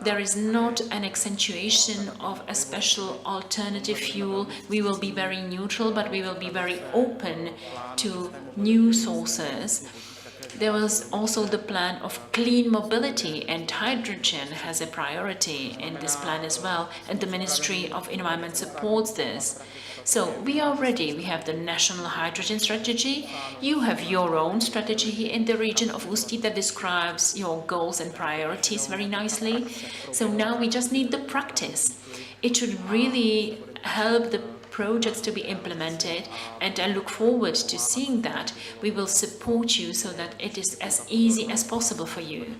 There is not an accentuation of a special alternative fuel. We will be very neutral, but we will be very open to new sources. There was also the plan of clean mobility, and hydrogen has a priority in this plan as well, and the Ministry of Environment supports this. So we are ready. We have the national hydrogen strategy. You have your own strategy here in the region of Ústí that describes your goals and priorities very nicely. So now we just need the practice. It should really help the projects to be implemented, and I look forward to seeing that. We will support you so that it is as easy as possible for you.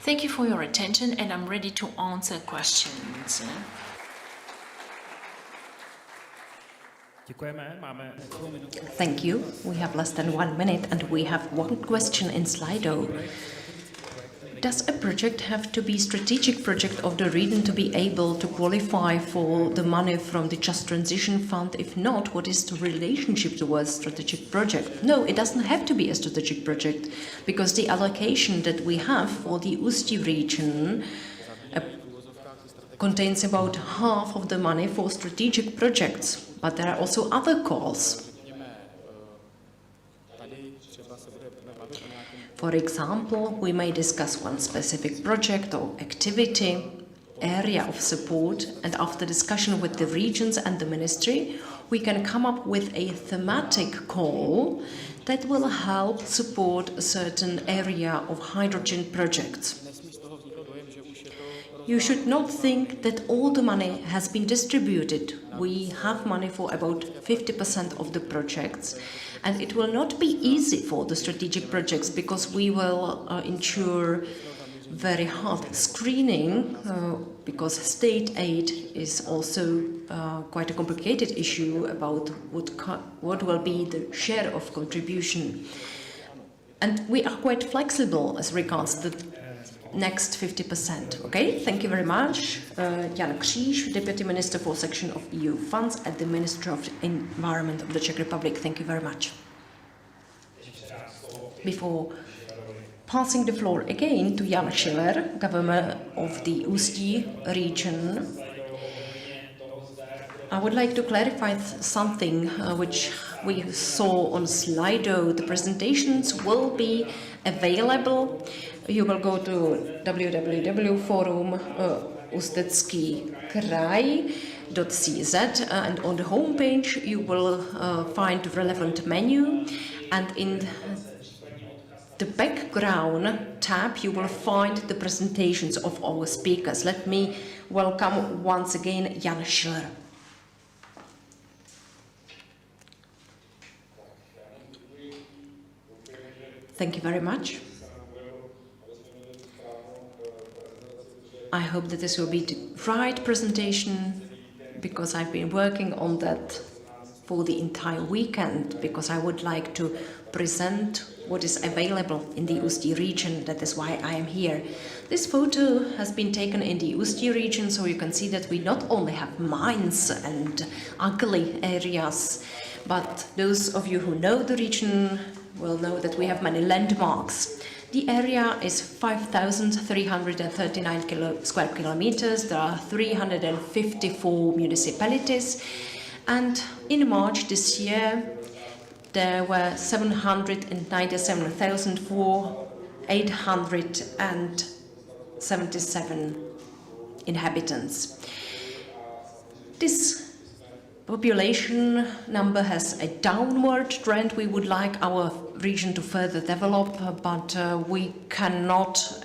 Thank you for your attention, and I'm ready to answer questions. Thank you. We have less than 1 minute and we have one question in Slido. Does a project have to be a strategic project of the region to be able to qualify for the money from the Just Transition Fund? If not, what is the relationship towards strategic project? No, it doesn't have to be a strategic project, because the allocation that we have for the Usti region contains about half of the money for strategic projects, but there are also other calls. For example, we may discuss one specific project or activity, area of support, and after discussion with the regions and the ministry, we can come up with a thematic call that will help support a certain area of hydrogen projects. You should not think that all the money has been distributed. We have money for about 50% of the projects. And it will not be easy for the strategic projects, because we will ensure very hard screening, because state aid is also quite a complicated issue about what will be the share of contribution. And we are quite flexible as regards the next 50%. Okay, thank you very much. Jan Kříž, Deputy Minister for Section of EU Funds at the Ministry of Environment of the Czech Republic. Thank you very much. Before passing the floor again to Jan Schiller, Governor of the Ústí region, I would like to clarify something which we saw on Slido. The presentations will be available. You will go to www.forum.ústecký-kraj.cz and on the homepage you will find the relevant menu, and in the background tab you will find the presentations of our speakers. Let me welcome once again Jan Schiller. Thank you very much. I hope that this will be the right presentation, because I've been working on that for the entire weekend because I would like to present what is available in the Ústí region. That is why I am here. This photo has been taken in the Ústí region, so you can see that we not only have mines and ugly areas, but those of you who know the region will know that we have many landmarks. The area is 5,339 square kilometers. There are 354 municipalities. And in March this year, there were 797,877 inhabitants. This population number has a downward trend. We would like our region to further develop, but we cannot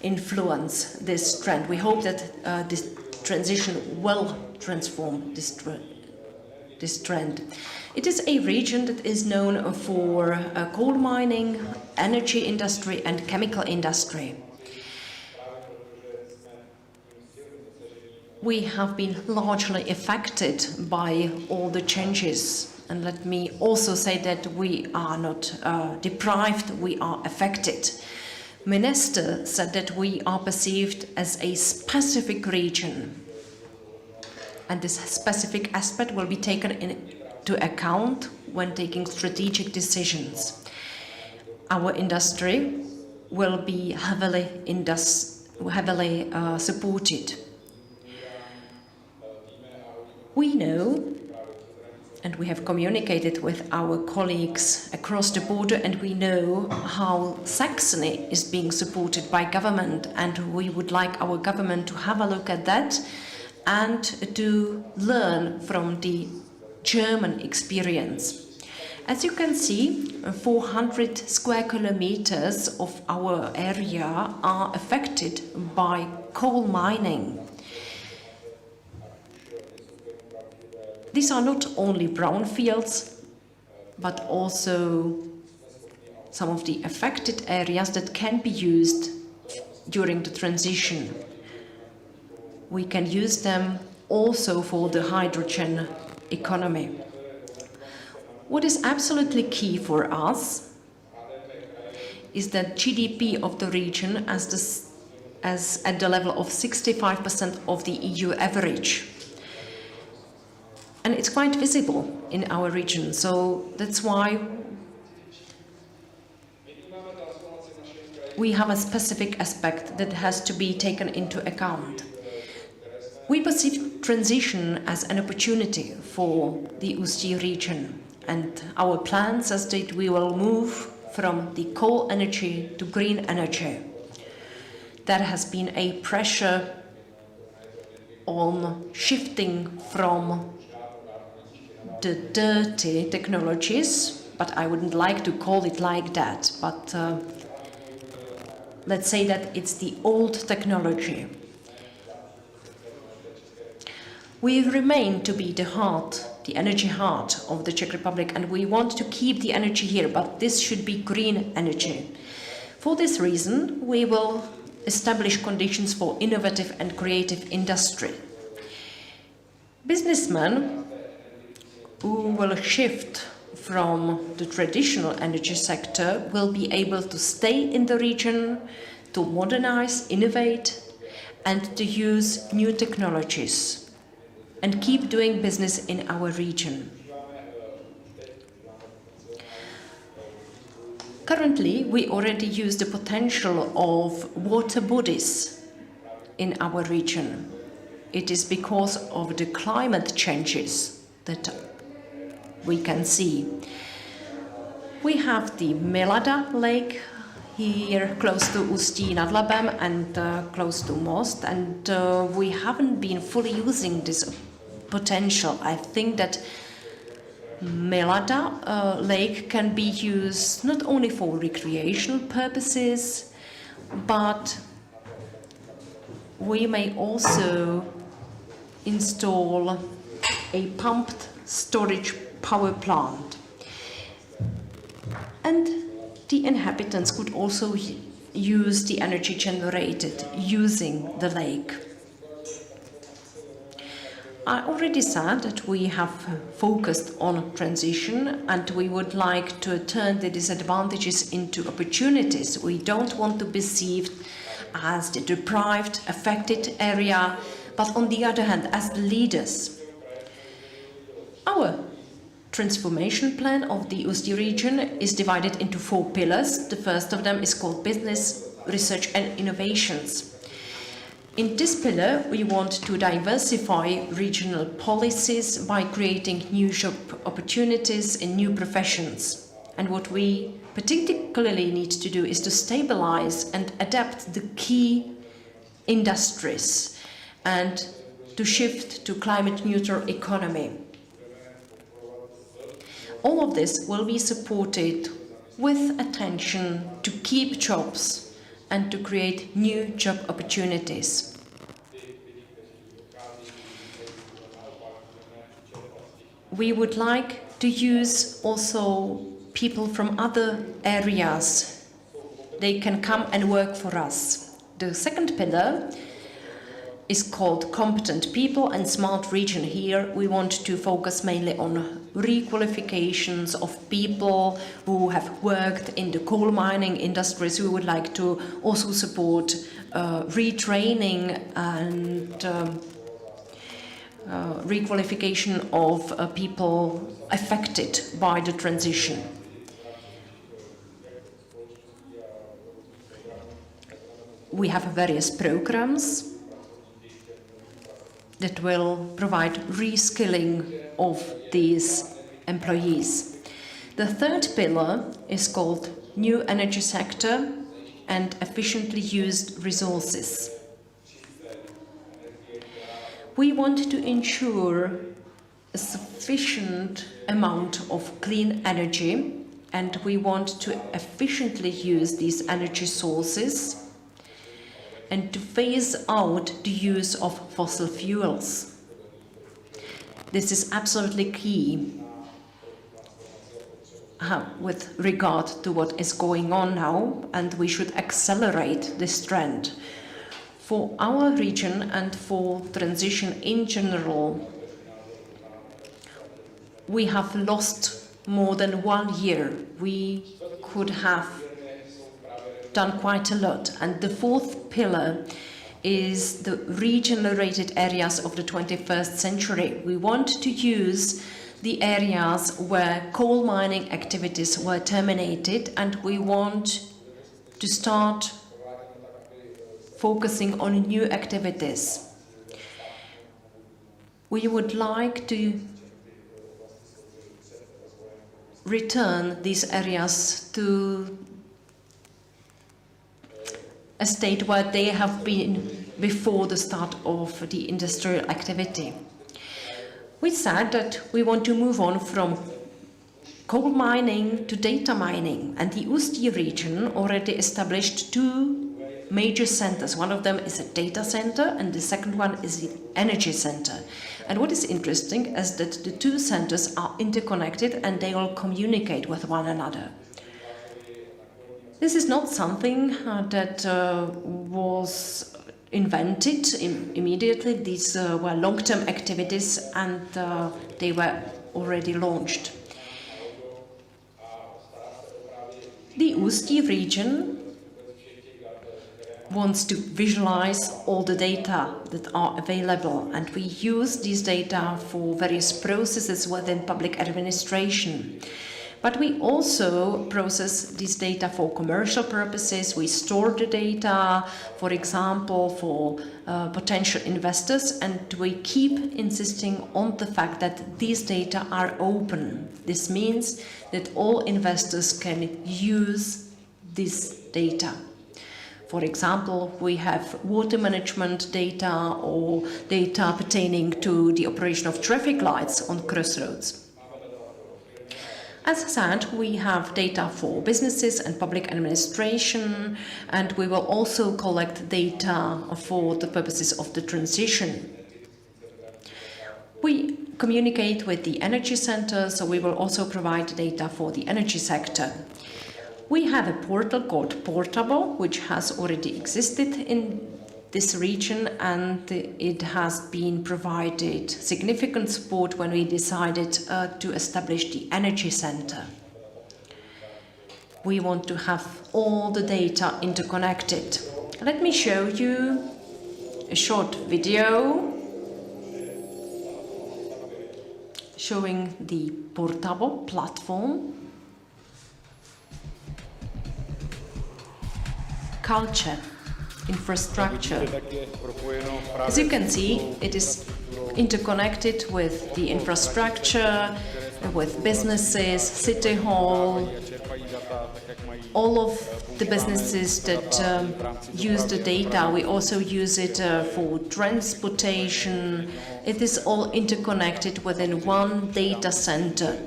influence this trend. We hope that this transition will transform this trend. It is a region that is known for coal mining, energy industry and chemical industry. We have been largely affected by all the changes, and let me also say that we are not deprived, we are affected. Minister said that we are perceived as a specific region, and this specific aspect will be taken into account when taking strategic decisions. Our industry will be heavily supported. We know, and we have communicated with our colleagues across the border, and we know how Saxony is being supported by government, and we would like our government to have a look at that and to learn from the German experience. As you can see, 400 square kilometers of our area are affected by coal mining. These are not only brownfields, but also some of the affected areas that can be used during the transition. We can use them also for the hydrogen economy. What is absolutely key for us is that GDP of the region as at the level of 65% of the EU average. And it's quite visible in our region, so that's why we have a specific aspect that has to be taken into account. We perceive transition as an opportunity for the Ústí region, and our plan says that we will move from the coal energy to green energy. There has been a pressure on shifting from the dirty technologies, but I wouldn't like to call it like that, but let's say that it's the old technology. We remain to be the heart, the energy heart of the Czech Republic, and we want to keep the energy here, but this should be green energy. For this reason, we will establish conditions for innovative and creative industry. Businessmen who will shift from the traditional energy sector will be able to stay in the region, to modernize, innovate, and to use new technologies, and keep doing business in our region. Currently, we already use the potential of water bodies in our region. It is because of the climate changes that we can see. We have the Melada lake here close to Ústí nad Labem and close to Most, and we haven't been fully using this potential. I think that Melada lake can be used not only for recreational purposes, but we may also install a pumped storage power plant. And the inhabitants could also use the energy generated using the lake. I already said that we have focused on transition and we would like to turn the disadvantages into opportunities. We don't want to be perceived as the deprived, affected area, but on the other hand, as the leaders. Our transformation plan of the Ústí region is divided into 4 pillars. The first of them is called Business, Research and Innovations. In this pillar, we want to diversify regional policies by creating new job opportunities in new professions. And what we particularly need to do is to stabilize and adapt the key industries and to shift to climate-neutral economy. All of this will be supported with attention to keep jobs and to create new job opportunities. We would like to use also people from other areas. They can come and work for us. The second pillar is called Competent People and Smart Region. Here we want to focus mainly on requalifications of people who have worked in the coal mining industries. We would like to also support retraining and requalification of people affected by the transition. We have various programs that will provide reskilling of these employees. The third pillar is called New Energy Sector and Efficiently Used Resources. We want to ensure a sufficient amount of clean energy, and we want to efficiently use these energy sources and to phase out the use of fossil fuels. This is absolutely key with regard to what is going on now, and we should accelerate this trend. For our region and for transition in general, we have lost more than 1 year. We could have done quite a lot. And the fourth pillar is the regenerated areas of the 21st century. We want to use the areas where coal mining activities were terminated, and we want to start focusing on new activities. We would like to return these areas to a state where they have been before the start of the industrial activity. We said that we want to move on from coal mining to data mining, and the Ústí region already established 2 major centers. One of them is a data center and the second one is the energy center. And what is interesting is that the 2 centers are interconnected and they all communicate with one another. This is not something that was invented immediately. These were long-term activities and they were already launched. The Ústí region wants to visualize all the data that are available, and we use these data for various processes within public administration. But we also process this data for commercial purposes. We store the data, for example, for potential investors, and we keep insisting on the fact that these data are open. This means that all investors can use this data. For example, we have water management data or data pertaining to the operation of traffic lights on crossroads. As I said, we have data for businesses and public administration, and we will also collect data for the purposes of the transition. We communicate with the energy center, so we will also provide data for the energy sector. We have a portal called Portable, which has already existed in this region, and it has been provided significant support when we decided to establish the Energy Center. We want to have all the data interconnected. Let me show you a short video showing the Portable platform. Culture, infrastructure. As you can see, it is interconnected with the infrastructure, with businesses, City Hall, all of the businesses that use the data. We also use it for transportation. It is all interconnected within one data center.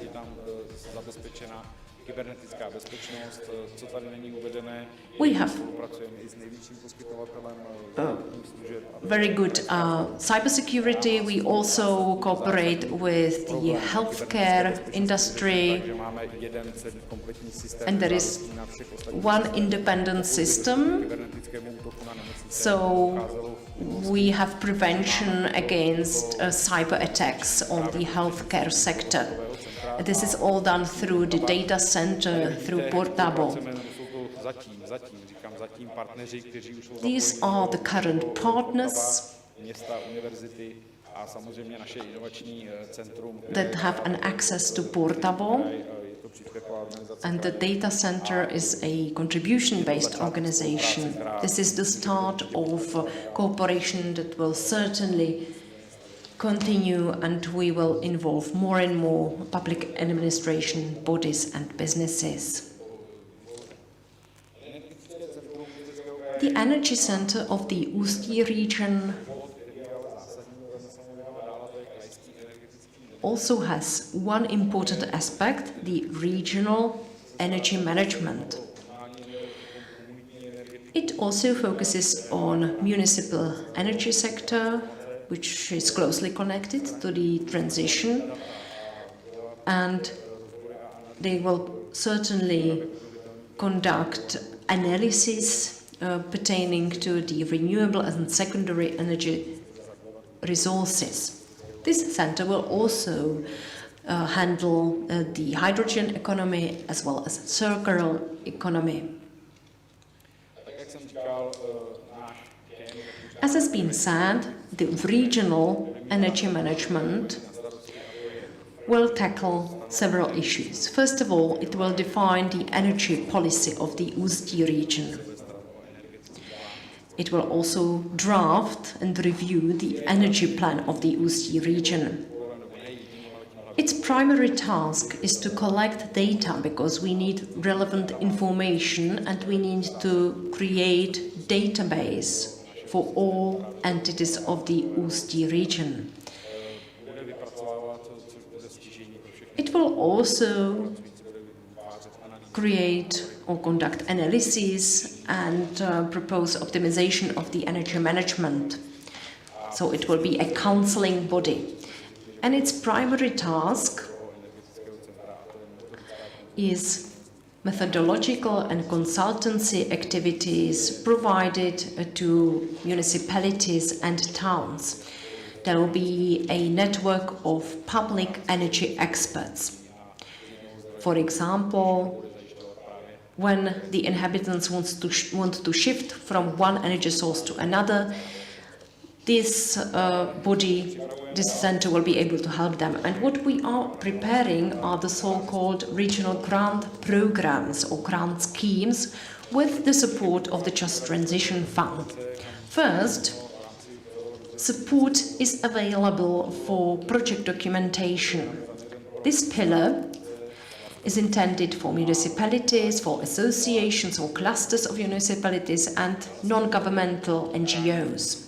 We have very good cybersecurity. We also cooperate with the healthcare industry, and there is one independent system. So we have prevention against cyber attacks on the healthcare sector. This is all done through the data center, through Portable. These are the current partners that have an access to Portable, and the data center is a contribution-based organization. This is the start of cooperation that will certainly continue, and we will involve more and more public administration bodies and businesses. The Energy Center of the Ústí region also has one important aspect, the regional energy management. It also focuses on municipal energy sector, which is closely connected to the transition, and they will certainly conduct analysis pertaining to the renewable and secondary energy resources. This center will also handle the hydrogen economy as well as circular economy. As has been said, the regional energy management will tackle several issues. First of all, it will define the energy policy of the Ústí region. It will also draft and review the energy plan of the Ústí region. Its primary task is to collect data, because we need relevant information and we need to create database for all entities of the Ústí region. It will also create or conduct analyses and propose optimization of the energy management. So it will be a counseling body. And its primary task is methodological and consultancy activities provided to municipalities and towns. There will be a network of public energy experts. For example, when the inhabitants want to shift from one energy source to another, this body, this center will be able to help them. And what we are preparing are the so-called regional grant programs or grant schemes with the support of the Just Transition Fund. First, support is available for project documentation. This pillar is intended for municipalities, for associations or clusters of municipalities and non-governmental NGOs.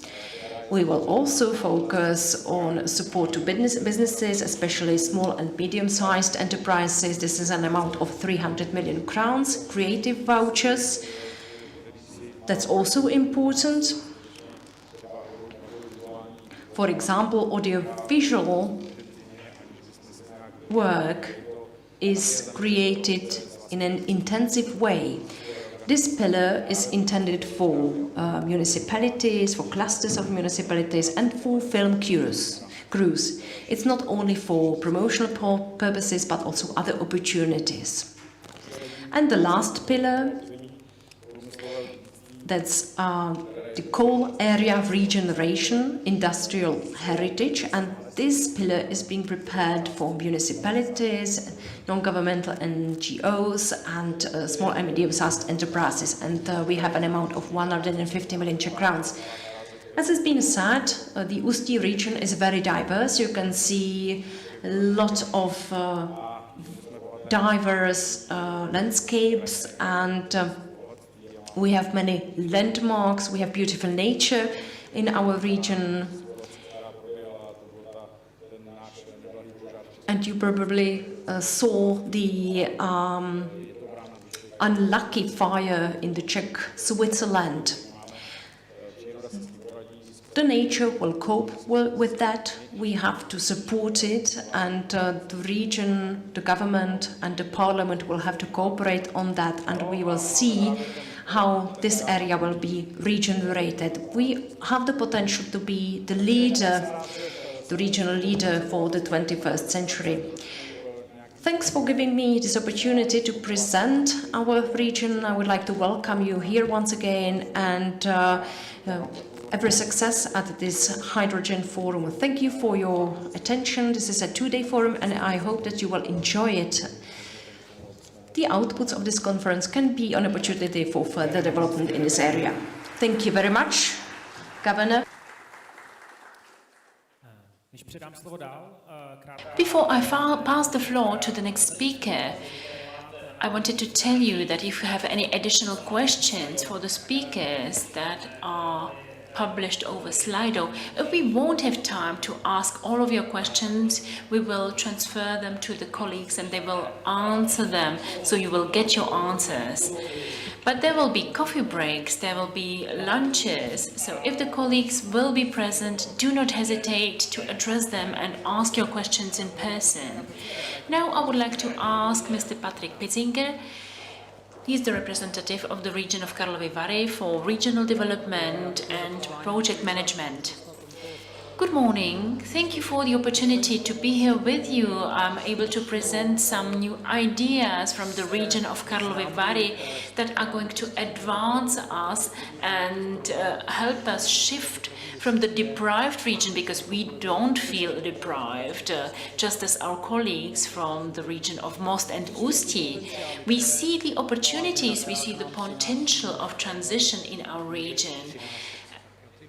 We will also focus on support to businesses, especially small and medium-sized enterprises. This is an amount of 300 million crowns. Creative vouchers, that's also important. For example, audiovisual work is created in an intensive way. This pillar is intended for municipalities, for clusters of municipalities, and for film crews. It's not only for promotional purposes, but also other opportunities. And the last pillar, that's the coal area regeneration, industrial heritage, and this pillar is being prepared for municipalities, non-governmental NGOs, and small and medium-sized enterprises, and we have an amount of 150 million Czech crowns. As has been said, the Ústí region is very diverse. You can see a lot of diverse landscapes, and we have many landmarks. We have beautiful nature in our region. And you probably saw the unlucky fire in the Czech Switzerland. The nature will cope well with that. We have to support it, and the region, the government, and the parliament will have to cooperate on that, and we will see how this area will be regenerated. We have the potential to be the leader, the regional leader for the 21st century. Thanks for giving me this opportunity to present our region. I would like to welcome you here once again, and every success at this hydrogen forum. Thank you for your attention. This is a two-day forum, and I hope that you will enjoy it. The outputs of this conference can be an opportunity for further development in this area. Thank you very much, Governor. Before I pass the floor to the next speaker, I wanted to tell you that if you have any additional questions for the speakers that are published over Slido, if we won't have time to ask all of your questions, we will transfer them to the colleagues and they will answer them, so you will get your answers. But there will be coffee breaks, there will be lunches, so if the colleagues will be present, do not hesitate to address them and ask your questions in person. Now I would like to ask Mr. Patrick Pitzinger. He is the representative of the region of Karlovy Vary for regional development and project management. Good morning. Thank you for the opportunity to be here with you. I'm able to present some new ideas from the region of Karlovy Vary that are going to advance us and help us shift from the deprived region, because we don't feel deprived, just as our colleagues from the region of Most and Ústí. We see the opportunities, we see the potential of transition in our region,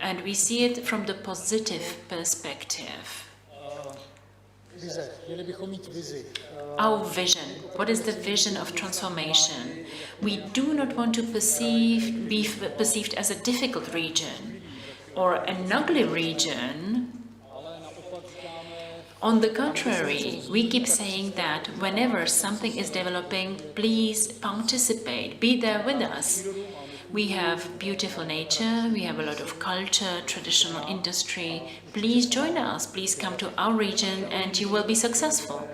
and we see it from the positive perspective. Our vision. What is the vision of transformation? We do not want to be perceived as a difficult region or an ugly region. On the contrary, we keep saying that whenever something is developing, please participate, be there with us. We have beautiful nature, we have a lot of culture, traditional industry. Please join us, please come to our region and you will be successful.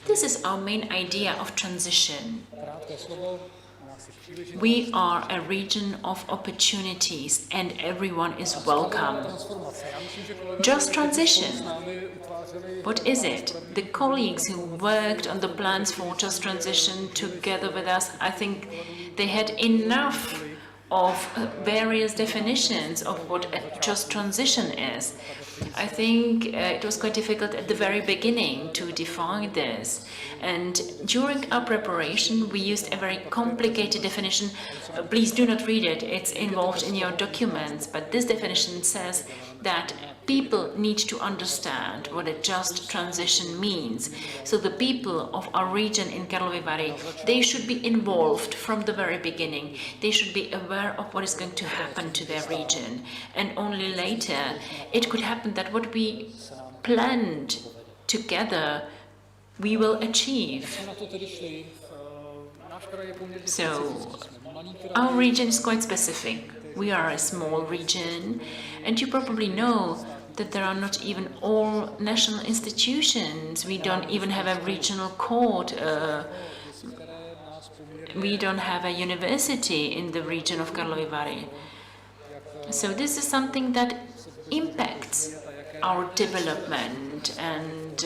This is our main idea of transition. We are a region of opportunities and everyone is welcome. Just transition. What is it? The colleagues who worked on the plans for just transition together with us, I think they had enough of various definitions of what a just transition is. I think it was quite difficult at the very beginning to define this. And during our preparation, we used a very complicated definition. Please do not read it, it's involved in your documents. But this definition says that people need to understand what a just transition means. So the people of our region in Karlovy Vary, they should be involved from the very beginning. They should be aware of what is going to happen to their region. And only later it could happen that what we planned together we will achieve. So our region is quite specific. We are a small region, and you probably know that there are not even all national institutions. We don't even have a regional court we don't have a university in the region of Karlovy Vary. So this is something that impacts our development, and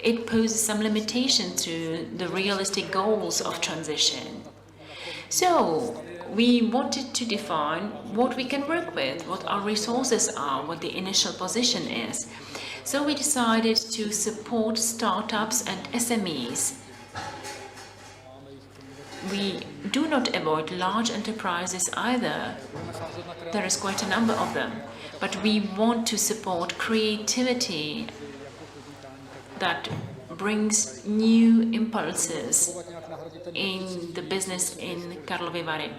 it poses some limitations to the realistic goals of transition. So we wanted to define what we can work with, what our resources are, what the initial position is. So we decided to support startups and SMEs. We do not avoid large enterprises either. There is quite a number of them. But we want to support creativity that brings new impulses in the business in Karlovy Vary.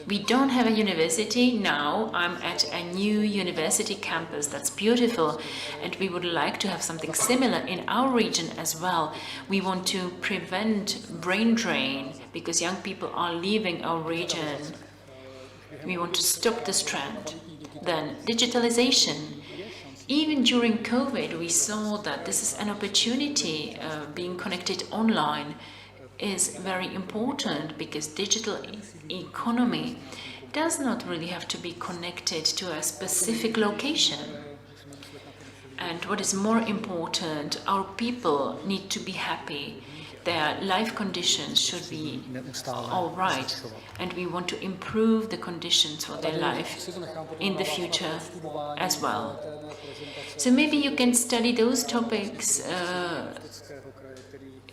We don't have a university now. I'm at a new university campus that's beautiful, and we would like to have something similar in our region as well. We want to prevent brain drain because young people are leaving our region. We want to stop this trend. Then digitalization. Even during COVID, we saw that this is an opportunity. Being connected online is very important because digital economy does not really have to be connected to a specific location. And what is more important, our people need to be happy. Their life conditions should be all right, and we want to improve the conditions for their life in the future as well. So maybe you can study those topics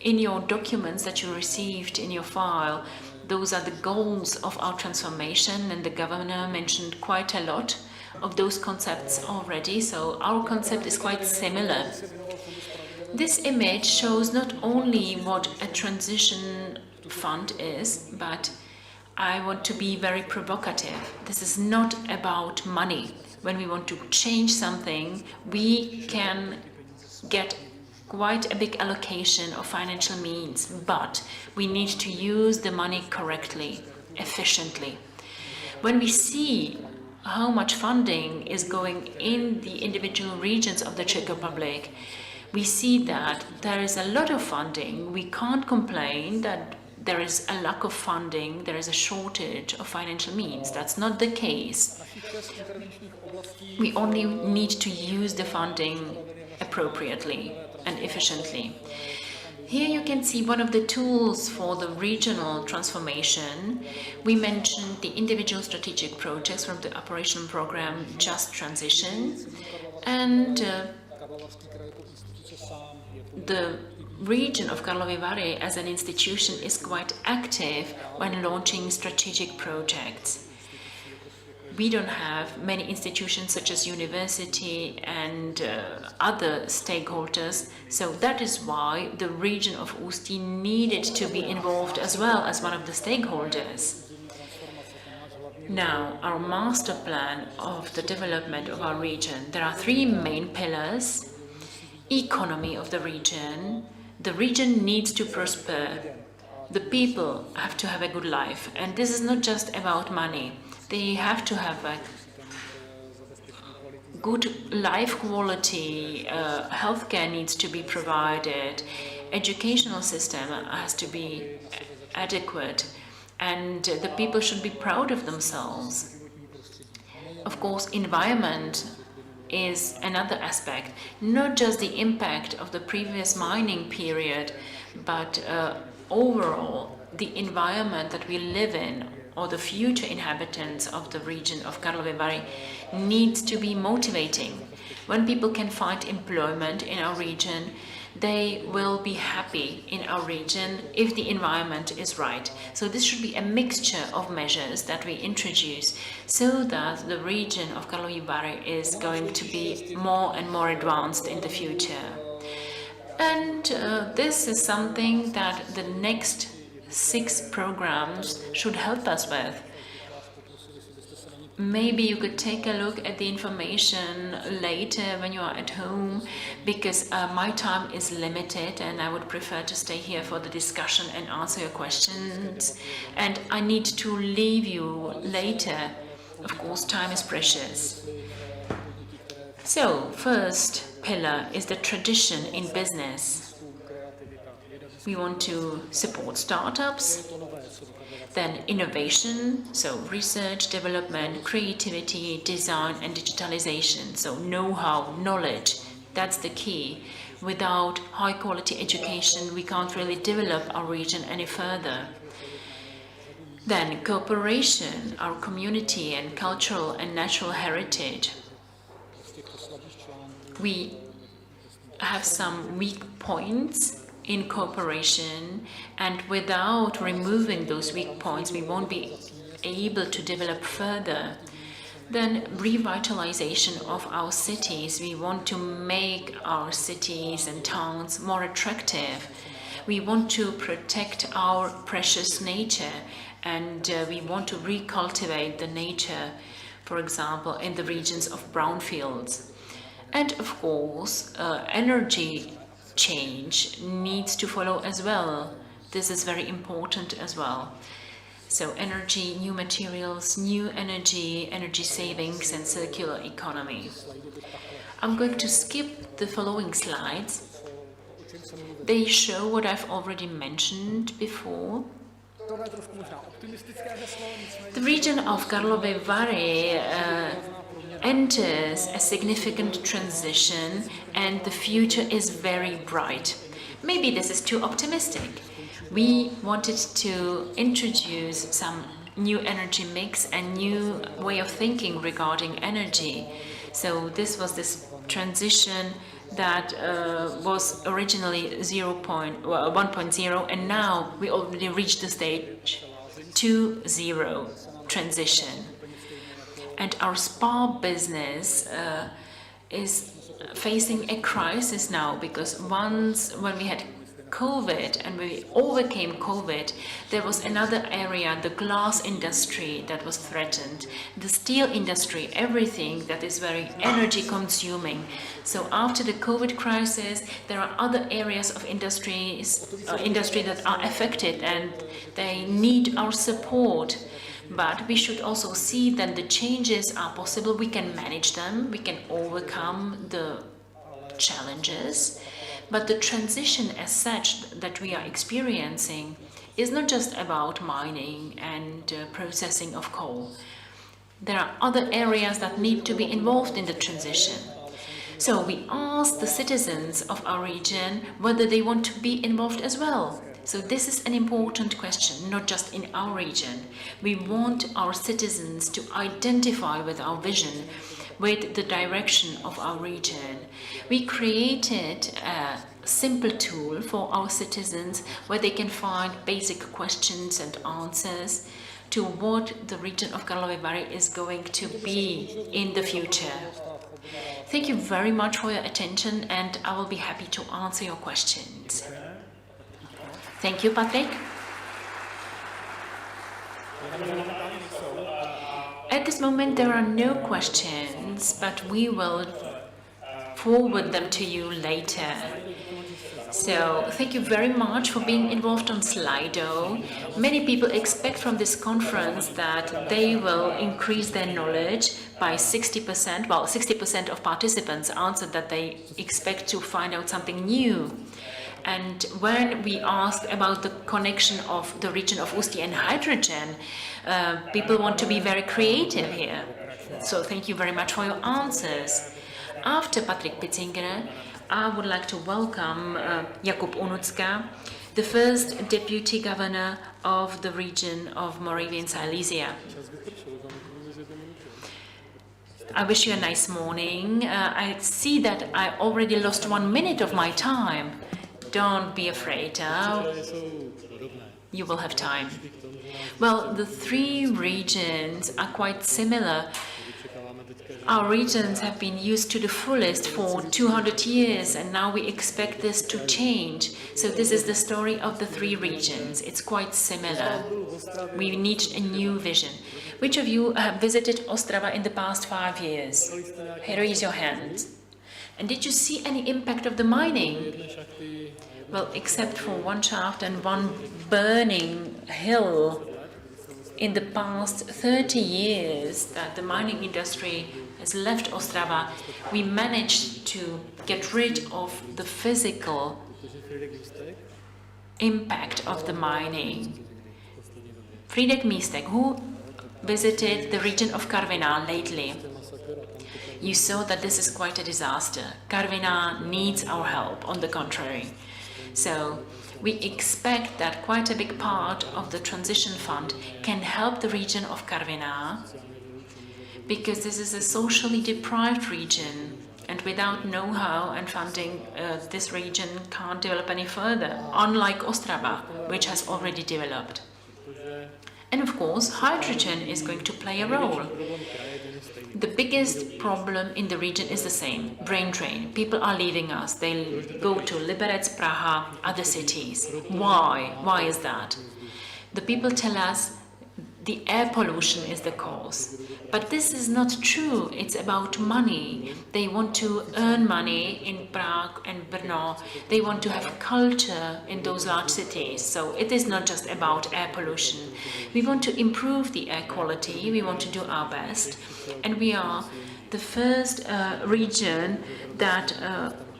in your documents that you received in your file. Those are the goals of our transformation, and the governor mentioned quite a lot of those concepts already, so our concept is quite similar. This image shows not only what a transition fund is, but I want to be very provocative. This is not about money. When we want to change something, we can get quite a big allocation of financial means, but we need to use the money correctly, efficiently. When we see how much funding is going in the individual regions of the Czech Republic, we see that there is a lot of funding. We can't complain that there is a lack of funding, there is a shortage of financial means. That's not the case. We only need to use the funding appropriately and efficiently. Here you can see one of the tools for the regional transformation. We mentioned the individual strategic projects from the operational program Just Transition, and the region of Karlovy Vary as an institution is quite active when launching strategic projects. We don't have many institutions such as university and other stakeholders, so that is why the region of Ústí needed to be involved as well as one of the stakeholders. Now, our master plan of the development of our region, there are three main pillars. Economy of the region needs to prosper. The people have to have a good life, and this is not just about money. They have to have a good life quality, healthcare needs to be provided, educational system has to be adequate, and the people should be proud of themselves. Of course, environment is another aspect, not just the impact of the previous mining period, but overall the environment that we live in, or the future inhabitants of the region of Karlovy Vary, needs to be motivating. When people can find employment in our region, they will be happy in our region if the environment is right. So this should be a mixture of measures that we introduce so that the region of Karlovy Vary is going to be more and more advanced in the future. And this is something that the next 6 programs should help us with. Maybe you could take a look at the information later when you are at home, because my time is limited and I would prefer to stay here for the discussion and answer your questions. And I need to leave you later. Of course, time is precious. So, first pillar is the tradition in business. We want to support startups, then innovation, so research, development, creativity, design and digitalization. So know-how, knowledge, that's the key. Without high quality education, we can't really develop our region any further. Then cooperation, our community and cultural and natural heritage. We have some weak points in cooperation, and without removing those weak points, we won't be able to develop further. Then revitalization of our cities. We want to make our cities and towns more attractive. We want to protect our precious nature, and we want to recultivate the nature, for example, in the regions of brownfields. And of course, energy change needs to follow as well. This is very important as well. So energy, new materials, new energy, energy savings and circular economy. I'm going to skip the following slides. They show what I've already mentioned before. The region of Karlovy Vary enters a significant transition and the future is very bright. Maybe this is too optimistic. We wanted to introduce some new energy mix and new way of thinking regarding energy. So this was this transition that was originally 1.0, and now we already reached the stage 2.0 transition. And our spa business is facing a crisis now, because once when we had COVID and we overcame COVID, there was another area, the glass industry, that was threatened, the steel industry, everything that is very energy consuming. So after the COVID crisis, there are other areas of industry that are affected and they need our support. But we should also see that the changes are possible. We can manage them, we can overcome the challenges. But the transition as such that we are experiencing is not just about mining and processing of coal. There are other areas that need to be involved in the transition. So we asked the citizens of our region whether they want to be involved as well. So this is an important question, not just in our region. We want our citizens to identify with our vision, with the direction of our region. We created a simple tool for our citizens where they can find basic questions and answers to what the region of Karlovy Vary is going to be in the future. Thank you very much for your attention, and I will be happy to answer your questions. Thank you, Patrick. At this moment, there are no questions, but we will forward them to you later. So, thank you very much for being involved on Slido. Many people expect from this conference that they will increase their knowledge by 60%. Well, 60% of participants answered that they expect to find out something new. And when we asked about the connection of the region of Ústí and hydrogen, people want to be very creative here. So thank you very much for your answers. After Patrick Pitzinger, I would like to welcome Jakub Unucka, the first deputy governor of the region of Moravian Silesia. I wish you a nice morning. I see that I already lost 1 minute of my time. Don't be afraid, you will have time. Well, the three regions are quite similar. Our regions have been used to the fullest for 200 years, and now we expect this to change. So this is the story of the three regions. It's quite similar. We need a new vision. Which of you have visited Ostrava in the past 5 years? Raise your hand. And did you see any impact of the mining? Well, except for one shaft and one burning hill in the past 30 years that the mining industry has left Ostrava, we managed to get rid of the physical impact of the mining. Fridek Místek, who visited the region of Karviná lately, you saw that this is quite a disaster. Karviná needs our help, on the contrary. So we expect that quite a big part of the transition fund can help the region of Karviná, because this is a socially deprived region, and without know-how and funding, this region can't develop any further, unlike Ostrava, which has already developed. And of course, hydrogen is going to play a role. The biggest problem in the region is the same, brain drain. People are leaving us. They go to Liberec, Praha, other cities. Why? Why is that? The people tell us the air pollution is the cause. But this is not true. It's about money. They want to earn money in Prague and Brno. They want to have culture in those large cities. So it is not just about air pollution. We want to improve the air quality. We want to do our best. And we are the first region that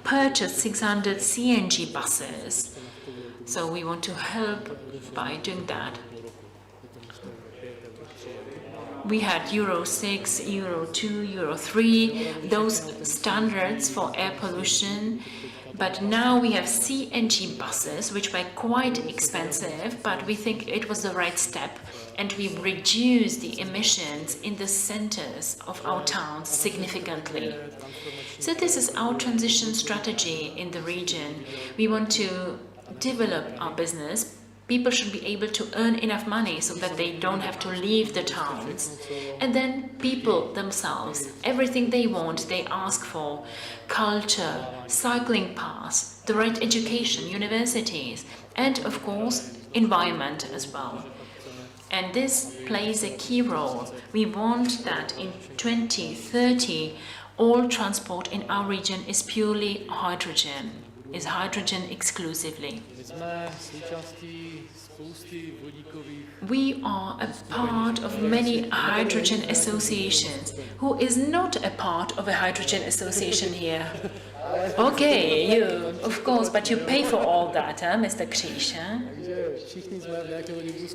purchased 600 CNG buses. So we want to help by doing that. We had Euro 6, Euro 2, Euro 3, those standards for air pollution. But now we have CNG buses, which were quite expensive, but we think it was the right step. And we reduced the emissions in the centers of our towns significantly. So this is our transition strategy in the region. We want to develop our business. People should be able to earn enough money so that they don't have to leave the towns. And then people themselves, everything they want, they ask for. Culture, cycling paths, the right education, universities, and of course, environment as well. And this plays a key role. We want that in 2030, all transport in our region is purely hydrogen, is hydrogen exclusively. We are a part of many hydrogen associations. Who is not a part of a hydrogen association here? Okay, you, of course, but you pay for all that, Mr. Kříž.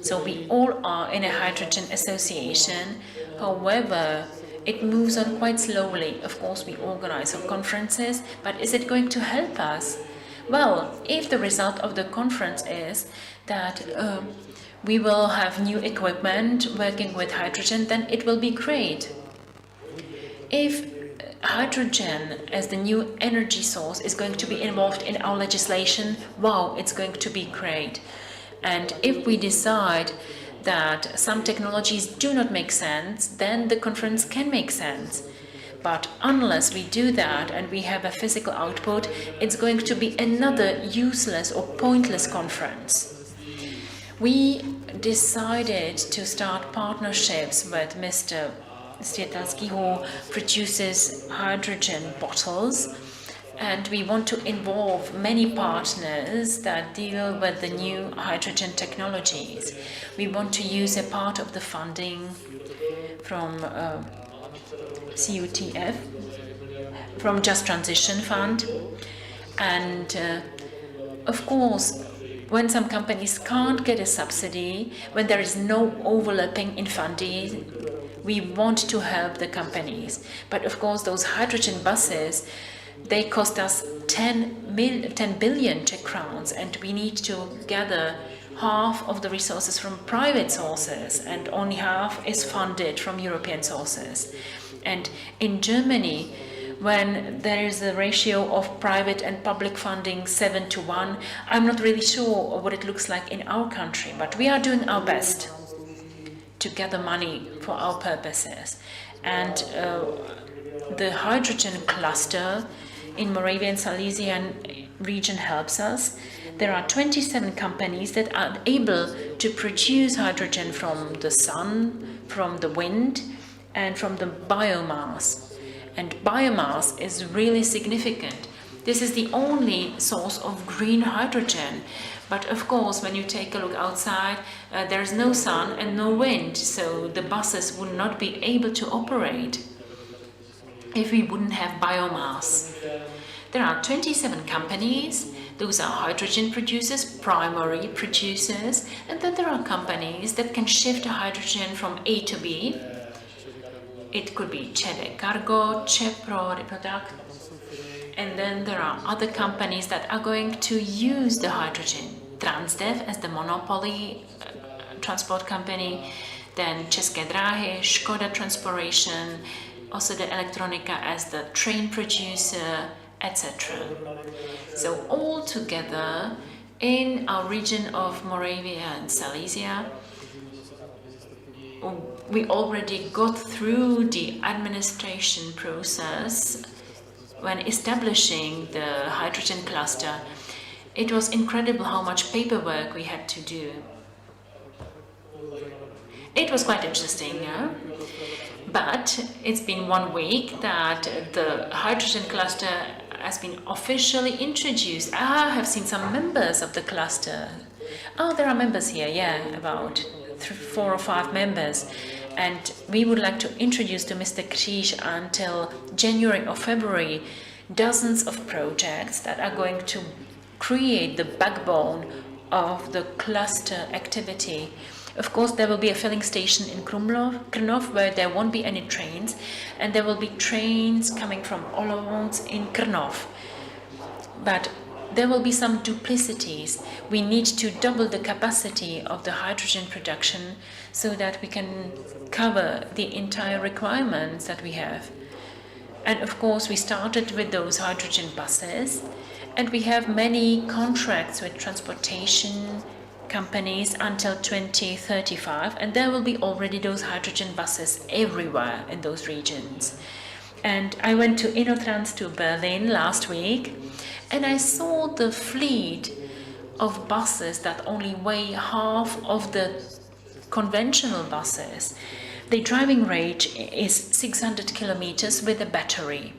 So we all are in a hydrogen association. However, it moves on quite slowly. Of course, we organize some conferences, but is it going to help us? Well, if the result of the conference is that we will have new equipment working with hydrogen, then it will be great. If hydrogen as the new energy source is going to be involved in our legislation, wow, it's going to be great. And if we decide that some technologies do not make sense, then the conference can make sense. But unless we do that and we have a physical output, it's going to be another useless or pointless conference. We decided to start partnerships with Mr. Stietelský, who produces hydrogen bottles, and we want to involve many partners that deal with the new hydrogen technologies. We want to use a part of the funding from CUTF, from Just Transition Fund, and of course, when some companies can't get a subsidy, when there is no overlapping in funding, we want to help the companies. But of course, those hydrogen buses, they cost us 10 billion Czech crowns, and we need to gather half of the resources from private sources, and only half is funded from European sources. And in Germany, when there is a ratio of private and public funding 7:1, I'm not really sure what it looks like in our country, but we are doing our best to gather money for our purposes. And the hydrogen cluster in Moravian Silesian region helps us. There are 27 companies that are able to produce hydrogen from the sun, from the wind, and from the biomass. And biomass is really significant. This is the only source of green hydrogen. But of course, when you take a look outside, there's no sun and no wind, so the buses would not be able to operate if we wouldn't have biomass. There are 27 companies. Those are hydrogen producers, primary producers, and then there are companies that can shift hydrogen from A to B. It could be ČD Cargo, ČEPRO, Reproduct, and then there are other companies that are going to use the hydrogen. Transdev as the monopoly transport company, then České dráhy, Škoda Transportation, also the Electronica as the train producer, etc. So all together in our region of Moravia and Silesia, we already got through the administration process when establishing the hydrogen cluster. It was incredible how much paperwork we had to do. It was quite interesting, yeah? But it's been 1 week that the hydrogen cluster has been officially introduced. I have seen some members of the cluster. Oh, there are members here, yeah, about 4 or 5 members. And we would like to introduce to Mr. Kříž until January or February dozens of projects that are going to create the backbone of the cluster activity. Of course, there will be a filling station in Krnov where there won't be any trains, and there will be trains coming from Olomouc in Krnov. But there will be some duplicities. We need to double the capacity of the hydrogen production so that we can cover the entire requirements that we have. And of course, we started with those hydrogen buses, and we have many contracts with transportation companies until 2035, and there will be already those hydrogen buses everywhere in those regions. And I went to Innotrans to Berlin last week, and I saw the fleet of buses that only weigh half of the conventional buses. The driving range is 600 kilometers with a battery.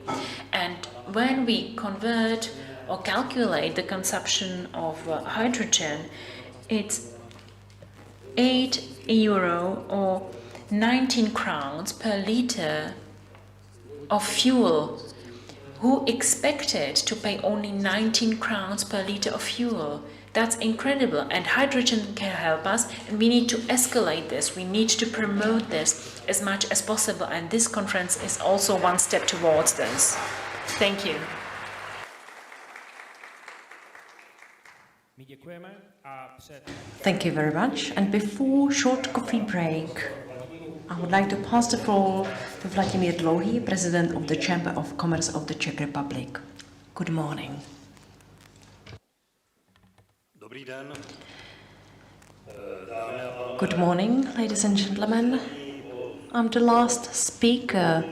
And when we convert or calculate the consumption of hydrogen, it's €8 or 19 crowns per liter of fuel. Who expected to pay only 19 crowns per liter of fuel? That's incredible, and hydrogen can help us, and we need to escalate this. We need to promote this as much as possible, and this conference is also one step towards this. Thank you. Thank you very much. And before short coffee break, I would like to pass the floor to Vladimír Dlouhý, President of the Chamber of Commerce of the Czech Republic. Good morning. Good morning, ladies and gentlemen. I'm the last speaker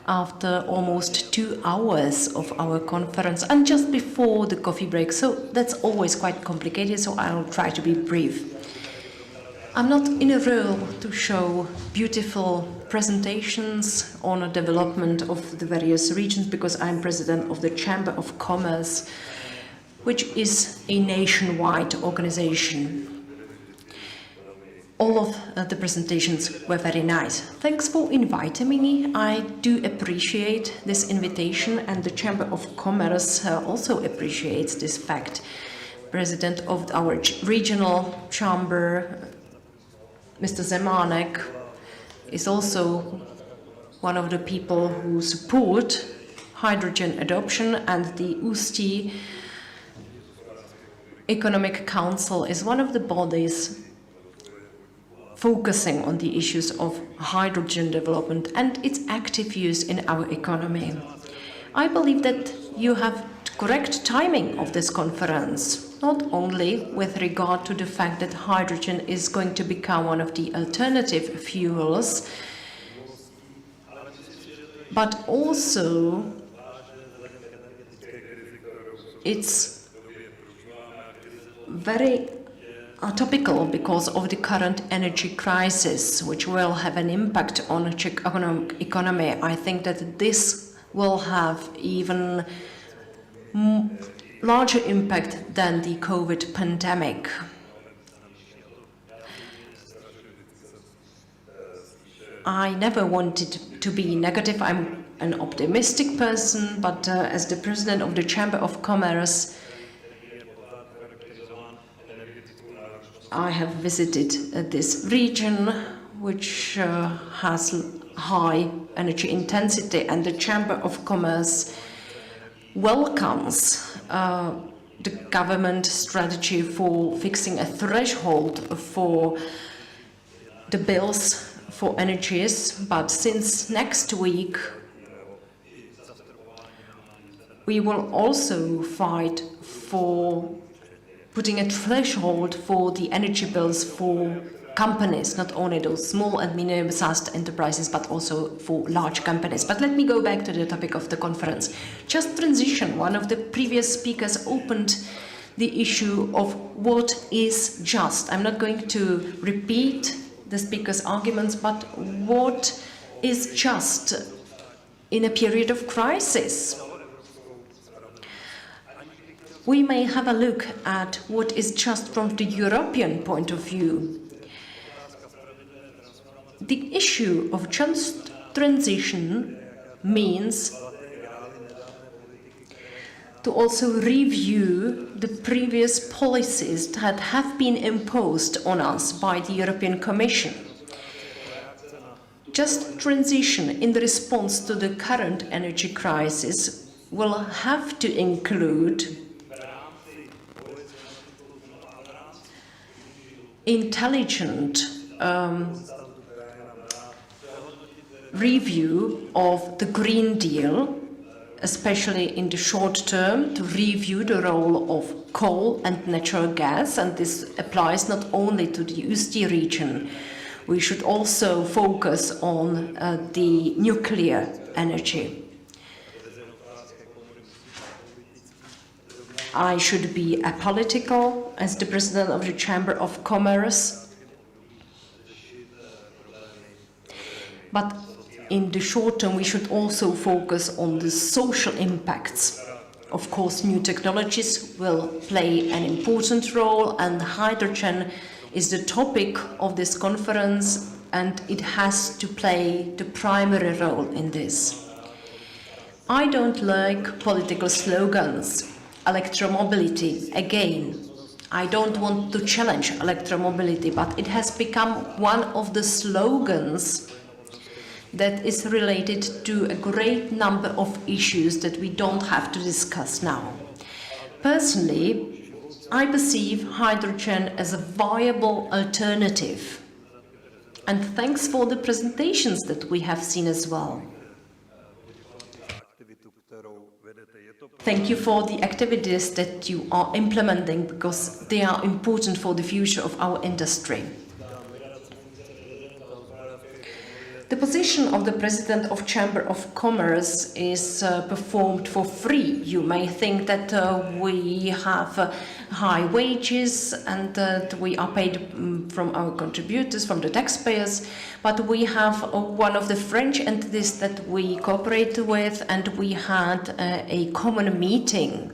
after almost 2 hours of our conference and just before the coffee break, so that's always quite complicated, so I'll try to be brief. I'm not in a role to show beautiful presentations on the development of the various regions because I'm president of the Chamber of Commerce, which is a nationwide organization. All of the presentations were very nice. Thanks for inviting me. I do appreciate this invitation, and the Chamber of Commerce also appreciates this fact. President of our regional chamber, Mr. Zemánek, is also one of the people who support hydrogen adoption, and the Ústí Economic Council is one of the bodies focusing on the issues of hydrogen development and its active use in our economy. I believe that you have correct timing of this conference, not only with regard to the fact that hydrogen is going to become one of the alternative fuels, but also it's very topical because of the current energy crisis, which will have an impact on the Czech economy. I think that this will have even larger impact than the COVID pandemic. I never wanted to be negative. I'm an optimistic person, but as the president of the Chamber of Commerce, I have visited this region, which has high energy intensity, and the Chamber of Commerce welcomes the government strategy for fixing a threshold for the bills for energies, but since next week we will also fight for putting a threshold for the energy bills for companies, not only those small and medium-sized enterprises, but also for large companies. But let me go back to the topic of the conference. Just transition. One of the previous speakers opened the issue of what is just. I'm not going to repeat the speaker's arguments, but what is just in a period of crisis? We may have a look at what is just from the European point of view. The issue of just transition means to also review the previous policies that have been imposed on us by the European Commission. Just transition in the response to the current energy crisis will have to include intelligent review of the Green Deal, especially in the short term, to review the role of coal and natural gas, and this applies not only to the Usti region. We should also focus on the nuclear energy. I should be apolitical as the president of the Chamber of Commerce, but in the short term we should also focus on the social impacts. Of course, new technologies will play an important role, and hydrogen is the topic of this conference, and it has to play the primary role in this. I don't like political slogans. Electromobility, again, I don't want to challenge electromobility, but it has become one of the slogans that is related to a great number of issues that we don't have to discuss now. Personally, I perceive hydrogen as a viable alternative. And thanks for the presentations that we have seen as well. Thank you for the activities that you are implementing, because they are important for the future of our industry. The position of the President of Chamber of Commerce is performed for free. You may think that we have high wages and that we are paid from our contributors, from the taxpayers, but we have one of the French entities that we cooperate with, and we had a common meeting.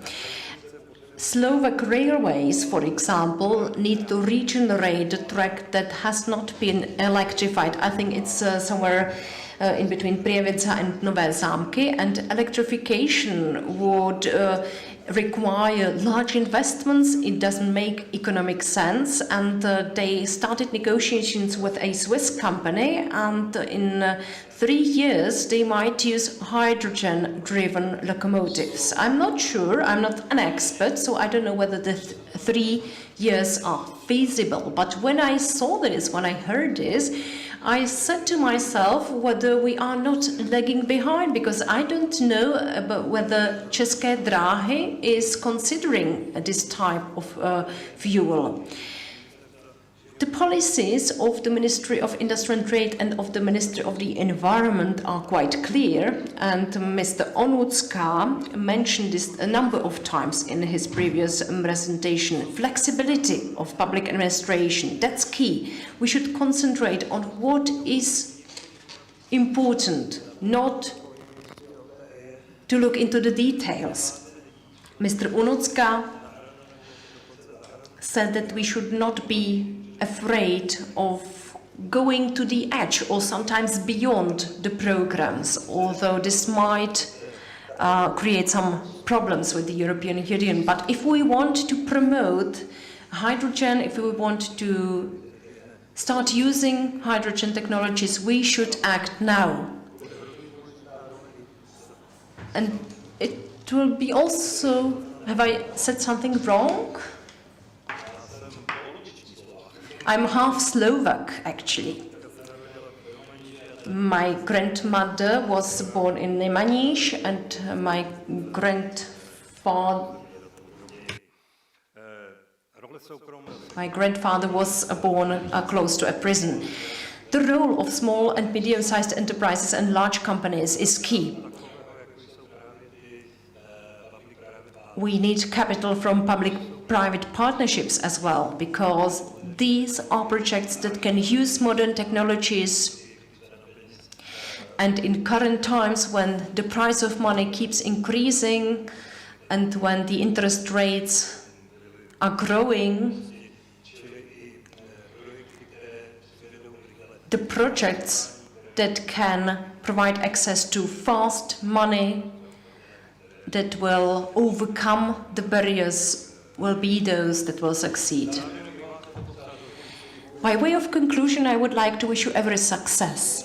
Slovak railways, for example, need to regenerate a track that has not been electrified. I think it's somewhere in between Prievidza and Nové Zámky, and electrification would require large investments. It doesn't make economic sense, and they started negotiations with a Swiss company, and in 3 years they might use hydrogen-driven locomotives. I'm not sure, I'm not an expert, so I don't know whether the 3 years are feasible, but when I saw this, when I heard this, I said to myself whether we are not lagging behind, because I don't know about whether České dráhy is considering this type of fuel. The policies of the Ministry of Industry and Trade and of the Ministry of the Environment are quite clear, and Mr. Onucka mentioned this a number of times in his previous presentation. Flexibility of public administration, that's key. We should concentrate on what is important, not to look into the details. Mr. Onucka said that we should not be afraid of going to the edge or sometimes beyond the programs, although this might create some problems with the European Union. But if we want to promote hydrogen, if we want to start using hydrogen technologies, we should act now. And it will be also, have I said something wrong? I'm half Slovak, actually. My grandmother was born in Nemaniš, and my grandfather was born close to a prison. The role of small and medium-sized enterprises and large companies is key. We need capital from public-private partnerships as well, because these are projects that can use modern technologies. And in current times, when the price of money keeps increasing and when the interest rates are growing, the projects that can provide access to fast money that will overcome the barriers will be those that will succeed. By way of conclusion, I would like to wish you every success.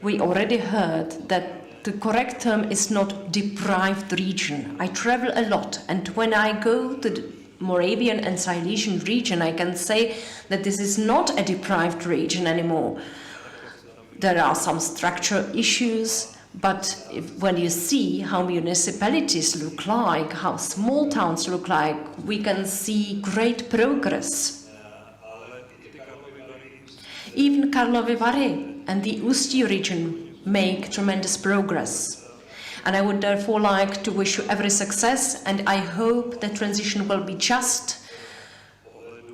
We already heard that the correct term is not deprived region. I travel a lot, and when I go to the Moravian and Silesian region, I can say that this is not a deprived region anymore. There are some structural issues, but when you see how municipalities look like, how small towns look like, we can see great progress. Even Karlovy Vary and the Ústí region make tremendous progress. And I would therefore like to wish you every success, and I hope the transition will be just,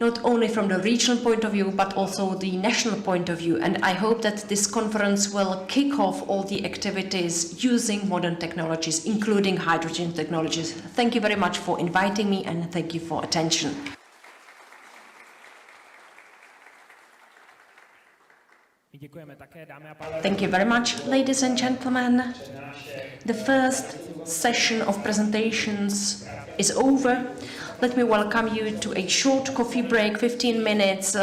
not only from the regional point of view, but also the national point of view. And I hope that this conference will kick off all the activities using modern technologies, including hydrogen technologies. Thank you very much for inviting me, and thank you for attention. Thank you very much, ladies and gentlemen. The first session of presentations is over. Let me welcome you to a short coffee break, 15 minutes.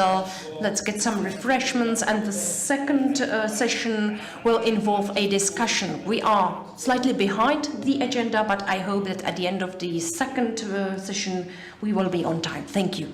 Let's get some refreshments, and the second session will involve a discussion. We are slightly behind the agenda, but I hope that at the end of the second session we will be on time. Thank you.